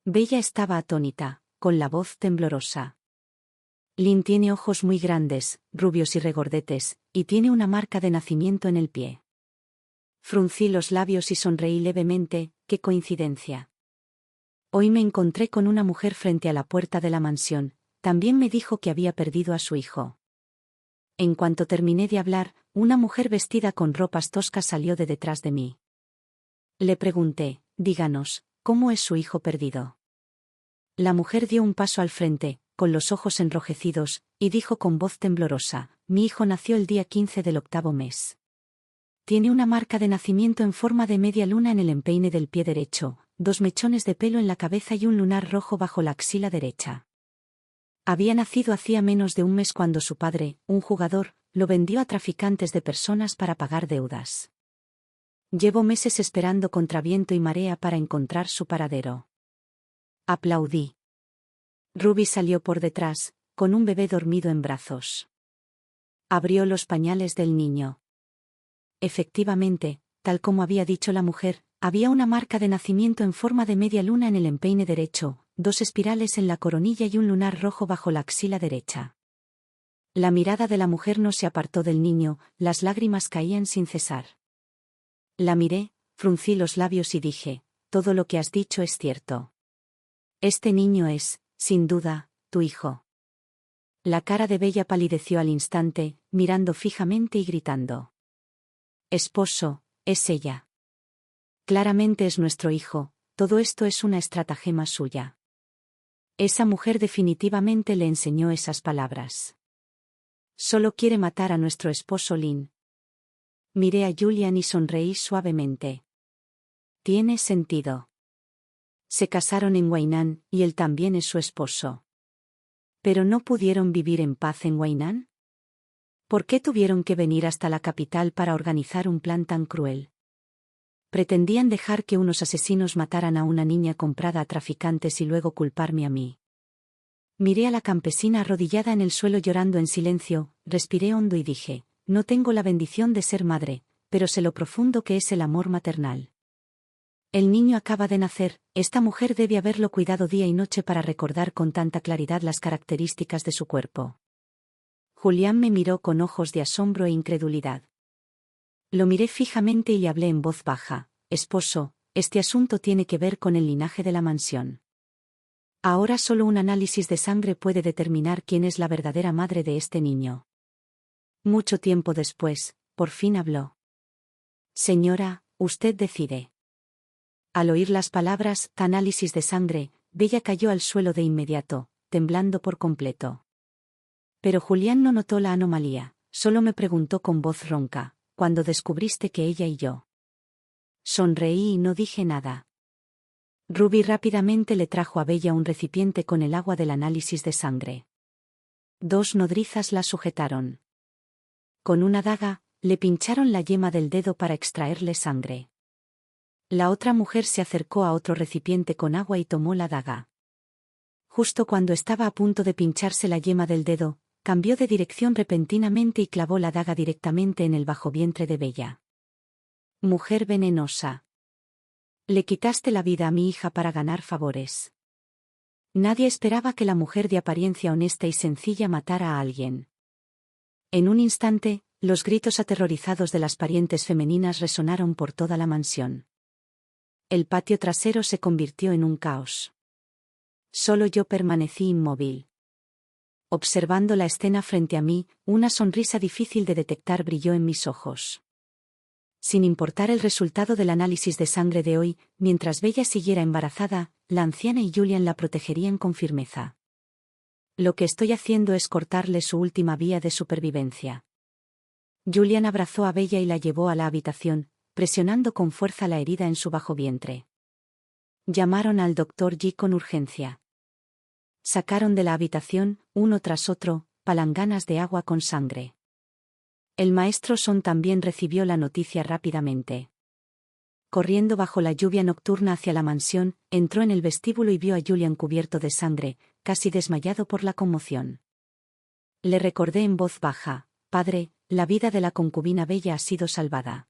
Bella estaba atónita, con la voz temblorosa. Lynn tiene ojos muy grandes, rubios y regordetes, y tiene una marca de nacimiento en el pie. Fruncí los labios y sonreí levemente, qué coincidencia. Hoy me encontré con una mujer frente a la puerta de la mansión, también me dijo que había perdido a su hijo. En cuanto terminé de hablar, una mujer vestida con ropas toscas salió de detrás de mí. Le pregunté, díganos, ¿cómo es su hijo perdido? La mujer dio un paso al frente, con los ojos enrojecidos, y dijo con voz temblorosa, mi hijo nació el día 15 del 8º mes. Tiene una marca de nacimiento en forma de media luna en el empeine del pie derecho, 2 mechones de pelo en la cabeza y un lunar rojo bajo la axila derecha. Había nacido hacía menos de un mes cuando su padre, un jugador, lo vendió a traficantes de personas para pagar deudas. Llevo meses esperando contra viento y marea para encontrar su paradero. Aplaudí. Ruby salió por detrás, con un bebé dormido en brazos. Abrió los pañales del niño. Efectivamente, tal como había dicho la mujer, había una marca de nacimiento en forma de media luna en el empeine derecho, 2 espirales en la coronilla y un lunar rojo bajo la axila derecha. La mirada de la mujer no se apartó del niño, las lágrimas caían sin cesar. La miré, fruncí los labios y dije, todo lo que has dicho es cierto. Este niño es, sin duda, tu hijo. La cara de Bella palideció al instante, mirando fijamente y gritando. Esposo, es ella. Claramente es nuestro hijo, todo esto es una estratagema suya. Esa mujer definitivamente le enseñó esas palabras. Solo quiere matar a nuestro esposo Lynn. Miré a Julian y sonreí suavemente. Tiene sentido. Se casaron en Wainan, y él también es su esposo. ¿Pero no pudieron vivir en paz en Wainan? ¿Por qué tuvieron que venir hasta la capital para organizar un plan tan cruel? Pretendían dejar que unos asesinos mataran a una niña comprada a traficantes y luego culparme a mí. Miré a la campesina arrodillada en el suelo llorando en silencio, respiré hondo y dije, no tengo la bendición de ser madre, pero sé lo profundo que es el amor maternal. El niño acaba de nacer, esta mujer debe haberlo cuidado día y noche para recordar con tanta claridad las características de su cuerpo. Julián me miró con ojos de asombro e incredulidad. Lo miré fijamente y le hablé en voz baja, esposo, este asunto tiene que ver con el linaje de la mansión. Ahora solo un análisis de sangre puede determinar quién es la verdadera madre de este niño. Mucho tiempo después, por fin habló. Señora, usted decide. Al oír las palabras, análisis de sangre, Bella cayó al suelo de inmediato, temblando por completo. Pero Julián no notó la anomalía, solo me preguntó con voz ronca, ¿cuándo descubriste que ella y yo? Sonreí y no dije nada. Ruby rápidamente le trajo a Bella un recipiente con el agua del análisis de sangre. 2 nodrizas la sujetaron. Con una daga, le pincharon la yema del dedo para extraerle sangre. La otra mujer se acercó a otro recipiente con agua y tomó la daga. Justo cuando estaba a punto de pincharse la yema del dedo, cambió de dirección repentinamente y clavó la daga directamente en el bajo vientre de Bella. Mujer venenosa. Le quitaste la vida a mi hija para ganar favores. Nadie esperaba que la mujer de apariencia honesta y sencilla matara a alguien. En un instante, los gritos aterrorizados de las parientes femeninas resonaron por toda la mansión. El patio trasero se convirtió en un caos. Solo yo permanecí inmóvil. Observando la escena frente a mí, una sonrisa difícil de detectar brilló en mis ojos. Sin importar el resultado del análisis de sangre de hoy, mientras Bella siguiera embarazada, la anciana y Julian la protegerían con firmeza. Lo que estoy haciendo es cortarle su última vía de supervivencia. Julian abrazó a Bella y la llevó a la habitación, presionando con fuerza la herida en su bajo vientre. Llamaron al doctor G con urgencia. Sacaron de la habitación, uno tras otro, palanganas de agua con sangre. El maestro Son también recibió la noticia rápidamente. Corriendo bajo la lluvia nocturna hacia la mansión, entró en el vestíbulo y vio a Julian cubierto de sangre, casi desmayado por la conmoción. Le recordé en voz baja, padre, la vida de la concubina Bella ha sido salvada.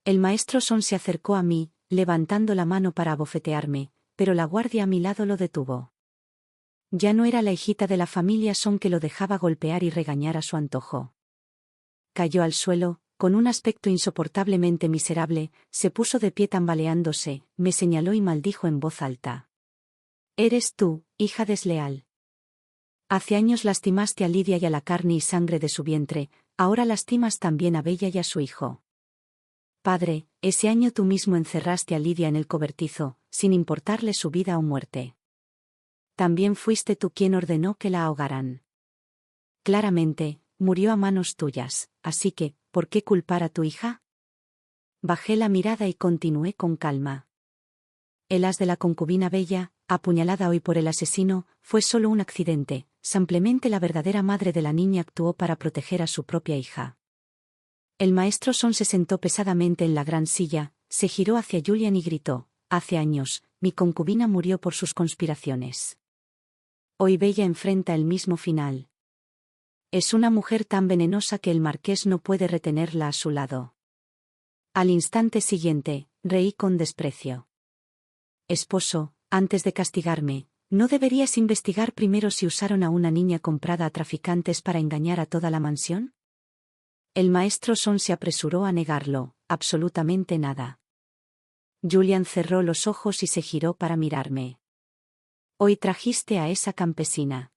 El maestro Son se acercó a mí, levantando la mano para abofetearme, pero la guardia a mi lado lo detuvo. Ya no era la hijita de la familia Son que lo dejaba golpear y regañar a su antojo. Cayó al suelo, con un aspecto insoportablemente miserable, se puso de pie tambaleándose, me señaló y maldijo en voz alta. Eres tú, hija desleal. Hace años lastimaste a Lidia y a la carne y sangre de su vientre, ahora lastimas también a Bella y a su hijo. Padre, ese año tú mismo encerraste a Lidia en el cobertizo, sin importarle su vida o muerte. También fuiste tú quien ordenó que la ahogaran. Claramente, murió a manos tuyas, así que, ¿por qué culpar a tu hija? Bajé la mirada y continué con calma. El as de la concubina Bella, apuñalada hoy por el asesino, fue solo un accidente, simplemente la verdadera madre de la niña actuó para proteger a su propia hija. El maestro Son se sentó pesadamente en la gran silla, se giró hacia Julian y gritó: «Hace años, mi concubina murió por sus conspiraciones. Hoy Bella enfrenta el mismo final. Es una mujer tan venenosa que el marqués no puede retenerla a su lado». Al instante siguiente, reí con desprecio. «Esposo, antes de castigarme, ¿no deberías investigar primero si usaron a una niña comprada a traficantes para engañar a toda la mansión?» El maestro Son se apresuró a negarlo: «Absolutamente nada». Julian cerró los ojos y se giró para mirarme. «Hoy trajiste a esa campesina.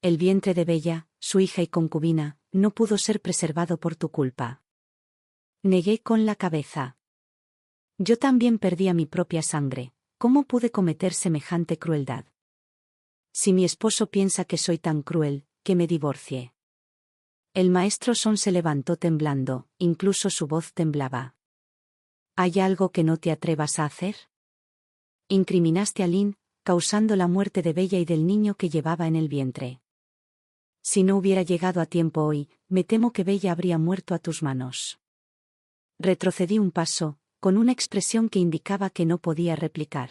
El vientre de Bella, su hija y concubina, no pudo ser preservado por tu culpa». Negué con la cabeza. Yo también perdí mi propia sangre. ¿Cómo pude cometer semejante crueldad? Si mi esposo piensa que soy tan cruel, que me divorcie. El maestro Son se levantó temblando, incluso su voz temblaba. ¿Hay algo que no te atrevas a hacer? Incriminaste a Lynn, causando la muerte de Bella y del niño que llevaba en el vientre. Si no hubiera llegado a tiempo hoy, me temo que Bella habría muerto a tus manos. Retrocedí un paso, con una expresión que indicaba que no podía replicar.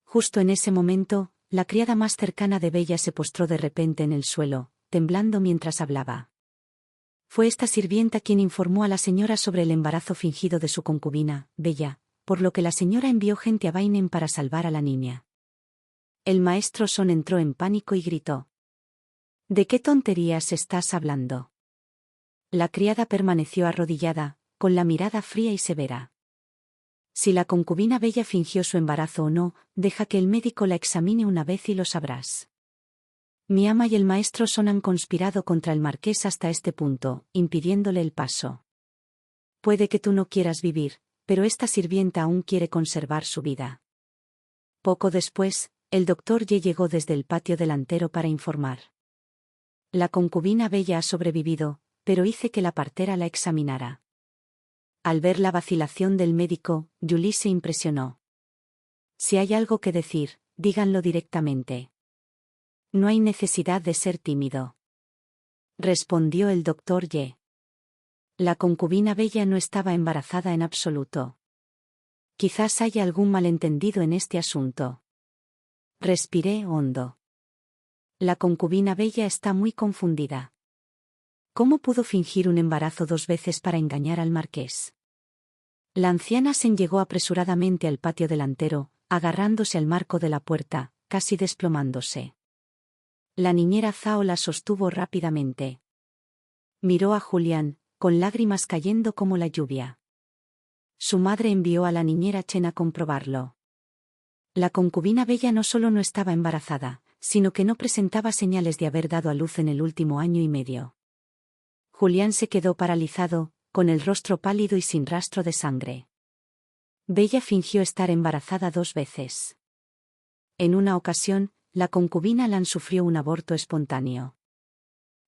Justo en ese momento, la criada más cercana de Bella se postró de repente en el suelo, temblando mientras hablaba. Fue esta sirvienta quien informó a la señora sobre el embarazo fingido de su concubina, Bella, por lo que la señora envió gente a Bainem para salvar a la niña. El maestro Son entró en pánico y gritó: «¿De qué tonterías estás hablando?». La criada permaneció arrodillada, con la mirada fría y severa. «Si la concubina Bella fingió su embarazo o no, deja que el médico la examine una vez y lo sabrás. Mi ama y el maestro Son han conspirado contra el marqués hasta este punto, impidiéndole el paso. Puede que tú no quieras vivir, pero esta sirvienta aún quiere conservar su vida». Poco después, el doctor Ye llegó desde el patio delantero para informar. «La concubina Bella ha sobrevivido, pero hice que la partera la examinara». Al ver la vacilación del médico, Julie se impresionó. «Si hay algo que decir, díganlo directamente. No hay necesidad de ser tímido», respondió el doctor Ye. «La concubina Bella no estaba embarazada en absoluto. Quizás haya algún malentendido en este asunto». Respiré hondo. La concubina Bella está muy confundida. ¿Cómo pudo fingir un embarazo 2 veces para engañar al marqués? La anciana se llegó apresuradamente al patio delantero, agarrándose al marco de la puerta, casi desplomándose. La niñera Zhao la sostuvo rápidamente. Miró a Julián, con lágrimas cayendo como la lluvia. Su madre envió a la niñera Chen a comprobarlo. La concubina Bella no solo no estaba embarazada, sino que no presentaba señales de haber dado a luz en el último año y medio. Julián se quedó paralizado, con el rostro pálido y sin rastro de sangre. Bella fingió estar embarazada 2 veces. En una ocasión, la concubina Lan sufrió un aborto espontáneo.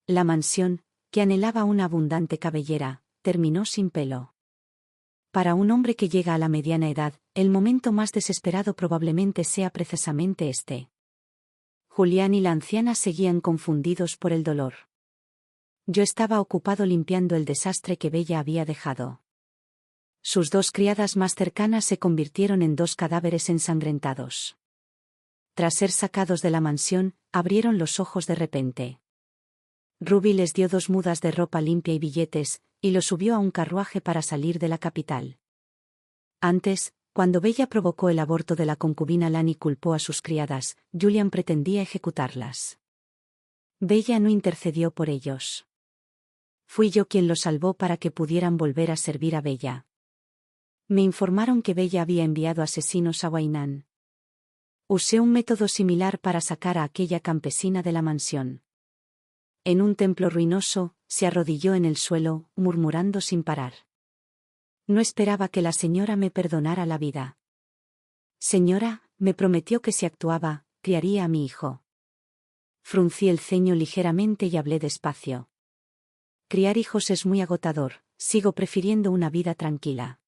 La mansión, que anhelaba una abundante cabellera, terminó sin pelo. Para un hombre que llega a la mediana edad, el momento más desesperado probablemente sea precisamente este. Julián y la anciana seguían confundidos por el dolor. Yo estaba ocupado limpiando el desastre que Bella había dejado. Sus 2 criadas más cercanas se convirtieron en 2 cadáveres ensangrentados. Tras ser sacados de la mansión, abrieron los ojos de repente. Ruby les dio 2 mudas de ropa limpia y billetes, y los subió a un carruaje para salir de la capital. Antes, cuando Bella provocó el aborto de la concubina Lan y culpó a sus criadas, Julian pretendía ejecutarlas. Bella no intercedió por ellos. Fui yo quien los salvó para que pudieran volver a servir a Bella. Me informaron que Bella había enviado asesinos a Wainan. Usé un método similar para sacar a aquella campesina de la mansión. En un templo ruinoso, se arrodilló en el suelo, murmurando sin parar. No esperaba que la señora me perdonara la vida. Señora, me prometió que si actuaba, criaría a mi hijo. Fruncí el ceño ligeramente y hablé despacio. Criar hijos es muy agotador, sigo prefiriendo una vida tranquila.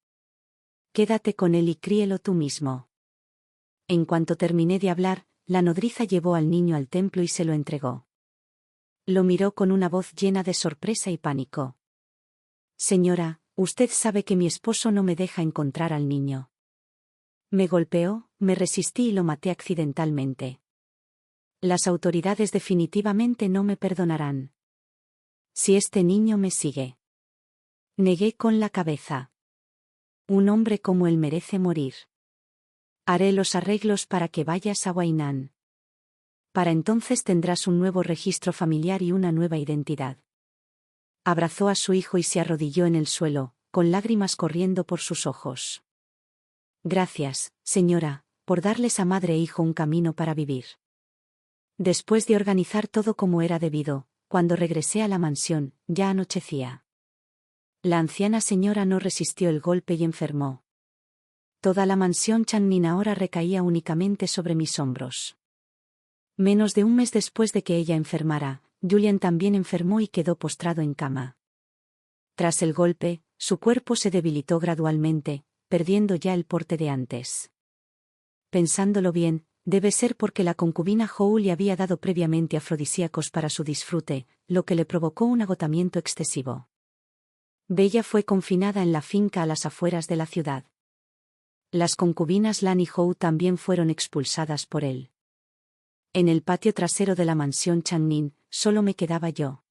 Quédate con él y críelo tú mismo. En cuanto terminé de hablar, la nodriza llevó al niño al templo y se lo entregó. Lo miró con una voz llena de sorpresa y pánico. Señora, usted sabe que mi esposo no me deja encontrar al niño. Me golpeó, me resistí y lo maté accidentalmente. Las autoridades definitivamente no me perdonarán. Si este niño me sigue. Negué con la cabeza. Un hombre como él merece morir. Haré los arreglos para que vayas a Huainán. Para entonces tendrás un nuevo registro familiar y una nueva identidad. Abrazó a su hijo y se arrodilló en el suelo, con lágrimas corriendo por sus ojos. Gracias, señora, por darles a madre e hijo un camino para vivir. Después de organizar todo como era debido, cuando regresé a la mansión, ya anochecía. La anciana señora no resistió el golpe y enfermó. Toda la mansión Changnin ahora recaía únicamente sobre mis hombros. Menos de un mes después de que ella enfermara, Julian también enfermó y quedó postrado en cama. Tras el golpe, su cuerpo se debilitó gradualmente, perdiendo ya el porte de antes. Pensándolo bien, debe ser porque la concubina Hou le había dado previamente afrodisíacos para su disfrute, lo que le provocó un agotamiento excesivo. Bella fue confinada en la finca a las afueras de la ciudad. Las concubinas Lan y Hou también fueron expulsadas por él. En el patio trasero de la mansión Changnin, solo me quedaba yo.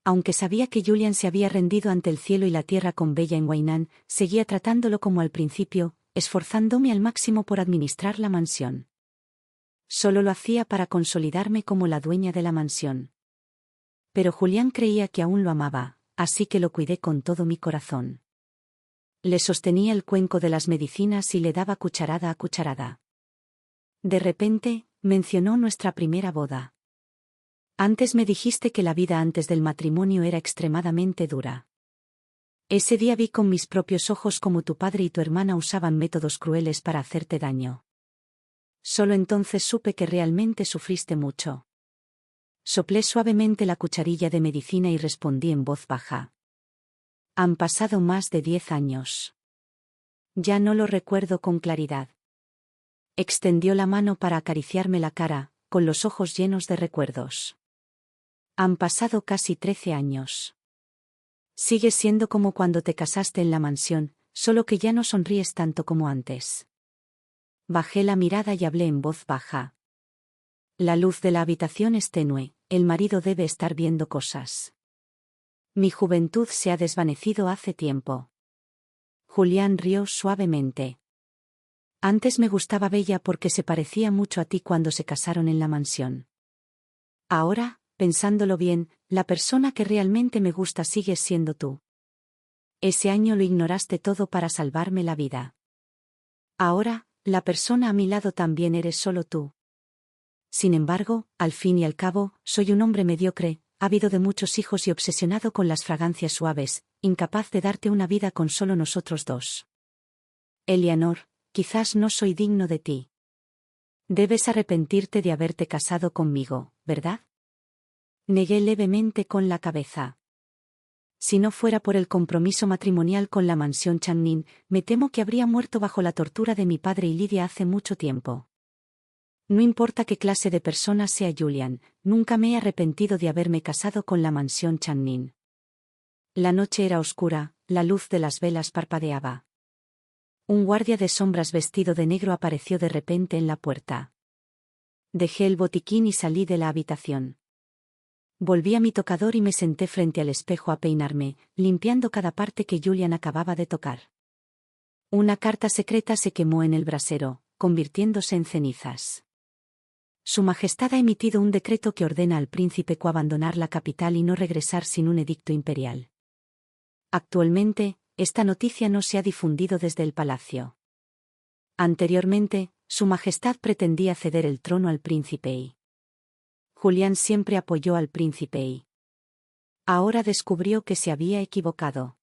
Aunque sabía que Julian se había rendido ante el cielo y la tierra con Bella en Huainán, seguía tratándolo como al principio, esforzándome al máximo por administrar la mansión. Solo lo hacía para consolidarme como la dueña de la mansión. Pero Julián creía que aún lo amaba, así que lo cuidé con todo mi corazón. Le sostenía el cuenco de las medicinas y le daba cucharada a cucharada. De repente, mencionó nuestra primera boda. Antes me dijiste que la vida antes del matrimonio era extremadamente dura. Ese día vi con mis propios ojos cómo tu padre y tu hermana usaban métodos crueles para hacerte daño. Solo entonces supe que realmente sufriste mucho. Soplé suavemente la cucharilla de medicina y respondí en voz baja. Han pasado más de 10 años. Ya no lo recuerdo con claridad. Extendió la mano para acariciarme la cara, con los ojos llenos de recuerdos. Han pasado casi 13 años. Sigues siendo como cuando te casaste en la mansión, solo que ya no sonríes tanto como antes. Bajé la mirada y hablé en voz baja. La luz de la habitación es tenue, el marido debe estar viendo cosas. Mi juventud se ha desvanecido hace tiempo. Julián rió suavemente. Antes me gustaba Bella porque se parecía mucho a ti cuando se casaron en la mansión. Ahora, pensándolo bien, la persona que realmente me gusta sigues siendo tú. Ese año lo ignoraste todo para salvarme la vida. Ahora, la persona a mi lado también eres solo tú. Sin embargo, al fin y al cabo, soy un hombre mediocre, ávido de muchos hijos y obsesionado con las fragancias suaves, incapaz de darte una vida con solo nosotros dos. Eleanor, quizás no soy digno de ti. Debes arrepentirte de haberte casado conmigo, ¿verdad? Negué levemente con la cabeza. Si no fuera por el compromiso matrimonial con la mansión Changnin, me temo que habría muerto bajo la tortura de mi padre y Lidia hace mucho tiempo. No importa qué clase de persona sea Julian, nunca me he arrepentido de haberme casado con la mansión Changnin. La noche era oscura, la luz de las velas parpadeaba. Un guardia de sombras vestido de negro apareció de repente en la puerta. Dejé el botiquín y salí de la habitación. Volví a mi tocador y me senté frente al espejo a peinarme, limpiando cada parte que Julian acababa de tocar. Una carta secreta se quemó en el brasero, convirtiéndose en cenizas. Su Majestad ha emitido un decreto que ordena al príncipe Qu abandonar la capital y no regresar sin un edicto imperial. Actualmente, esta noticia no se ha difundido desde el palacio. Anteriormente, Su Majestad pretendía ceder el trono al príncipe Yi. Julián siempre apoyó al príncipe Yi. Ahora descubrió que se había equivocado.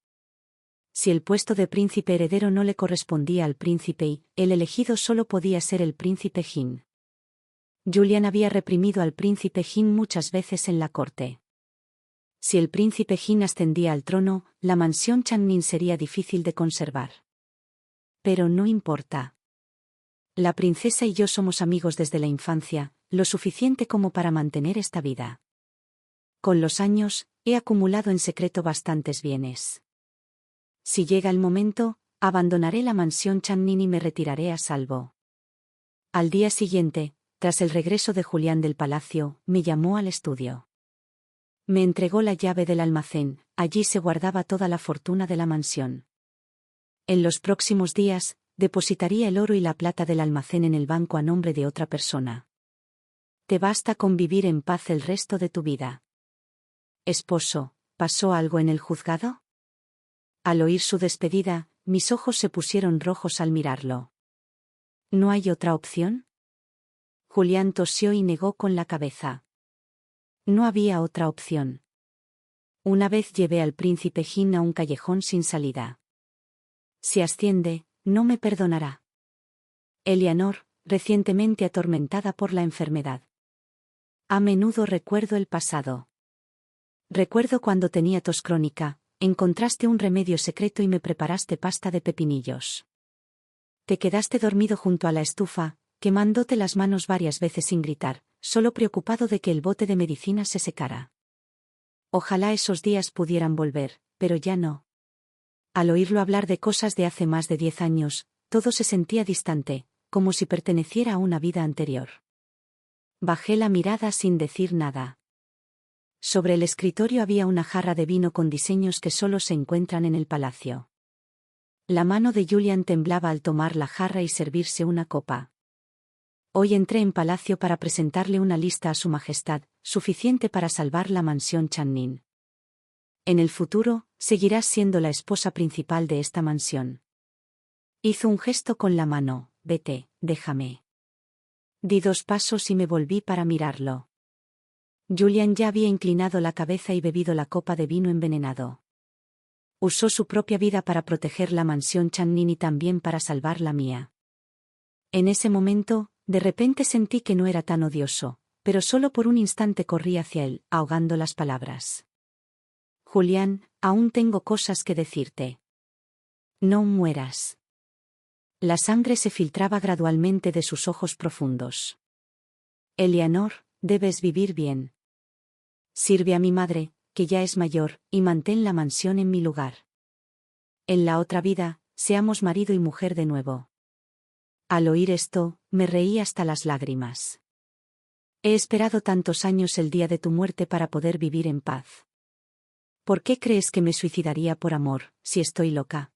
Si el puesto de príncipe heredero no le correspondía al príncipe Yi, el elegido solo podía ser el príncipe Jin. Julián había reprimido al príncipe Jin muchas veces en la corte. Si el príncipe Jin ascendía al trono, la mansión Changnin sería difícil de conservar. Pero no importa. La princesa y yo somos amigos desde la infancia, lo suficiente como para mantener esta vida. Con los años, he acumulado en secreto bastantes bienes. Si llega el momento, abandonaré la mansión Channin y me retiraré a salvo. Al día siguiente, tras el regreso de Julián del palacio, me llamó al estudio. Me entregó la llave del almacén, allí se guardaba toda la fortuna de la mansión. En los próximos días, depositaría el oro y la plata del almacén en el banco a nombre de otra persona. Te basta con vivir en paz el resto de tu vida. Esposo, ¿pasó algo en el juzgado? Al oír su despedida, mis ojos se pusieron rojos al mirarlo. ¿No hay otra opción? Julián tosió y negó con la cabeza. No había otra opción. Una vez llevé al príncipe Jin a un callejón sin salida. Si asciende, no me perdonará. Eleanor, recientemente atormentada por la enfermedad. A menudo recuerdo el pasado. Recuerdo cuando tenía tos crónica, encontraste un remedio secreto y me preparaste pasta de pepinillos. Te quedaste dormido junto a la estufa, quemándote las manos varias veces sin gritar, solo preocupado de que el bote de medicina se secara. Ojalá esos días pudieran volver, pero ya no. Al oírlo hablar de cosas de hace más de 10 años, todo se sentía distante, como si perteneciera a una vida anterior. Bajé la mirada sin decir nada. Sobre el escritorio había una jarra de vino con diseños que solo se encuentran en el palacio. La mano de Julián temblaba al tomar la jarra y servirse una copa. Hoy entré en palacio para presentarle una lista a su majestad, suficiente para salvar la mansión Channin. En el futuro, seguirás siendo la esposa principal de esta mansión. Hizo un gesto con la mano, vete, déjame. Di 2 pasos y me volví para mirarlo. Julián ya había inclinado la cabeza y bebido la copa de vino envenenado. Usó su propia vida para proteger la mansión Channin y también para salvar la mía. En ese momento, de repente sentí que no era tan odioso, pero solo por un instante corrí hacia él, ahogando las palabras. Julián, aún tengo cosas que decirte. No mueras. La sangre se filtraba gradualmente de sus ojos profundos. Eleanor, debes vivir bien. Sirve a mi madre, que ya es mayor, y mantén la mansión en mi lugar. En la otra vida, seamos marido y mujer de nuevo. Al oír esto, me reí hasta las lágrimas. He esperado tantos años el día de tu muerte para poder vivir en paz. ¿Por qué crees que me suicidaría por amor, si estoy loca?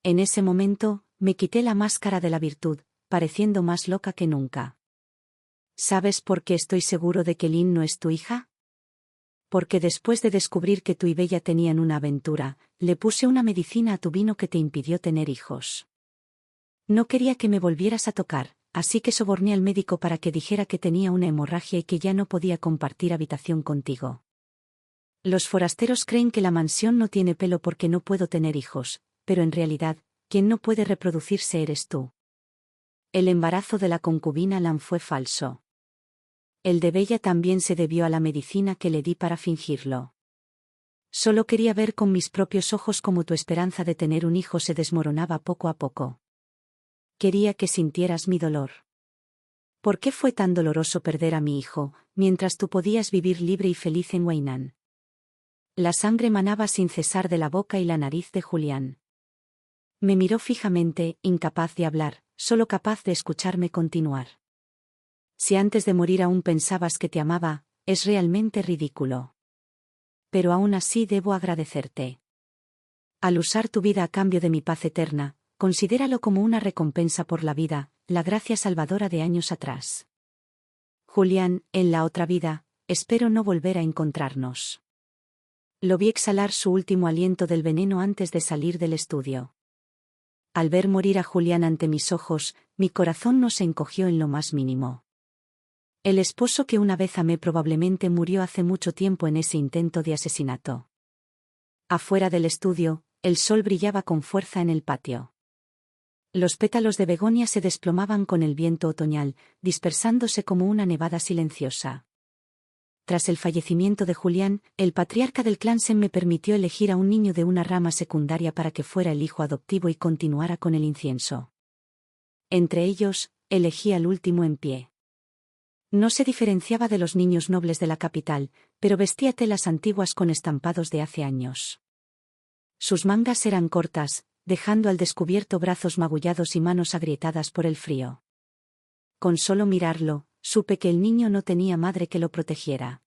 En ese momento, me quité la máscara de la virtud, pareciendo más loca que nunca. ¿Sabes por qué estoy seguro de que Lynn no es tu hija? Porque después de descubrir que tú y Bella tenían una aventura, le puse una medicina a tu vino que te impidió tener hijos. No quería que me volvieras a tocar, así que soborné al médico para que dijera que tenía una hemorragia y que ya no podía compartir habitación contigo. Los forasteros creen que la mansión no tiene pelo porque no puedo tener hijos, pero en realidad, quien no puede reproducirse eres tú. El embarazo de la concubina Lan fue falso. El de Bella también se debió a la medicina que le di para fingirlo. Solo quería ver con mis propios ojos cómo tu esperanza de tener un hijo se desmoronaba poco a poco. Quería que sintieras mi dolor. ¿Por qué fue tan doloroso perder a mi hijo, mientras tú podías vivir libre y feliz en Weynan? La sangre manaba sin cesar de la boca y la nariz de Julián. Me miró fijamente, incapaz de hablar, solo capaz de escucharme continuar. Si antes de morir aún pensabas que te amaba, es realmente ridículo. Pero aún así debo agradecerte. Al usar tu vida a cambio de mi paz eterna, considéralo como una recompensa por la vida, la gracia salvadora de años atrás. Julián, en la otra vida, espero no volver a encontrarnos. Lo vi exhalar su último aliento del veneno antes de salir del estudio. Al ver morir a Julián ante mis ojos, mi corazón no se encogió en lo más mínimo. El esposo que una vez amé probablemente murió hace mucho tiempo en ese intento de asesinato. Afuera del estudio, el sol brillaba con fuerza en el patio. Los pétalos de begonia se desplomaban con el viento otoñal, dispersándose como una nevada silenciosa. Tras el fallecimiento de Julián, el patriarca del clan me permitió elegir a un niño de una rama secundaria para que fuera el hijo adoptivo y continuara con el incienso. Entre ellos, elegí al último en pie. No se diferenciaba de los niños nobles de la capital, pero vestía telas antiguas con estampados de hace años. Sus mangas eran cortas, dejando al descubierto brazos magullados y manos agrietadas por el frío. Con solo mirarlo, supe que el niño no tenía madre que lo protegiera.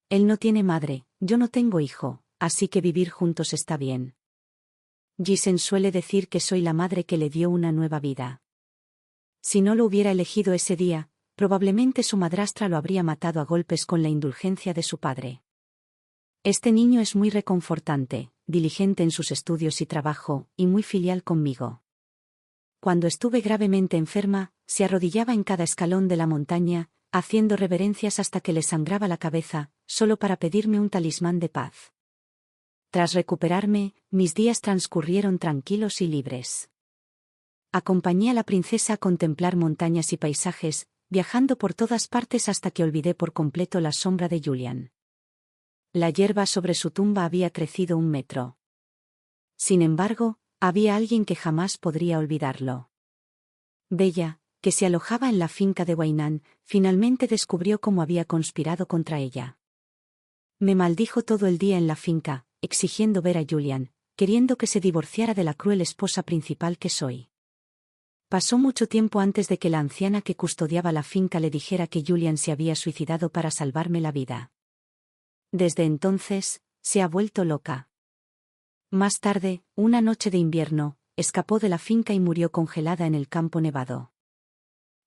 Él no tiene madre, yo no tengo hijo, así que vivir juntos está bien. Jisen suele decir que soy la madre que le dio una nueva vida. Si no lo hubiera elegido ese día, probablemente su madrastra lo habría matado a golpes con la indulgencia de su padre. Este niño es muy reconfortante, diligente en sus estudios y trabajo, y muy filial conmigo. Cuando estuve gravemente enferma, se arrodillaba en cada escalón de la montaña, haciendo reverencias hasta que le sangraba la cabeza, solo para pedirme un talismán de paz. Tras recuperarme, mis días transcurrieron tranquilos y libres. Acompañé a la princesa a contemplar montañas y paisajes, viajando por todas partes hasta que olvidé por completo la sombra de Julian. La hierba sobre su tumba había crecido 1 metro. Sin embargo, había alguien que jamás podría olvidarlo. Bella, que se alojaba en la finca de Wainan, finalmente descubrió cómo había conspirado contra ella. Me maldijo todo el día en la finca, exigiendo ver a Julian, queriendo que se divorciara de la cruel esposa principal que soy. Pasó mucho tiempo antes de que la anciana que custodiaba la finca le dijera que Julian se había suicidado para salvarme la vida. Desde entonces, se ha vuelto loca. Más tarde, una noche de invierno, escapó de la finca y murió congelada en el campo nevado.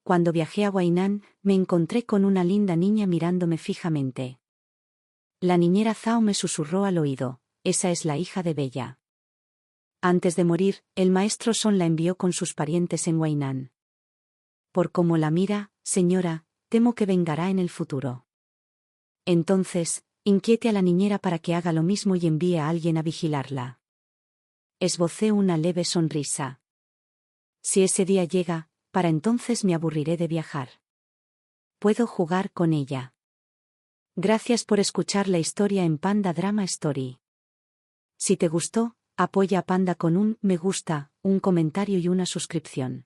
Cuando viajé a Wainan, me encontré con una linda niña mirándome fijamente. La niñera Zhao me susurró al oído: esa es la hija de Bella. Antes de morir, el maestro Son la envió con sus parientes en Wainan. Por cómo la mira, señora, temo que vengará en el futuro. Entonces, inquiete a la niñera para que haga lo mismo y envíe a alguien a vigilarla. Esbocé una leve sonrisa. Si ese día llega, para entonces me aburriré de viajar. Puedo jugar con ella. Gracias por escuchar la historia en Panda Drama Story. Si te gustó, apoya a Panda con un me gusta, un comentario y una suscripción.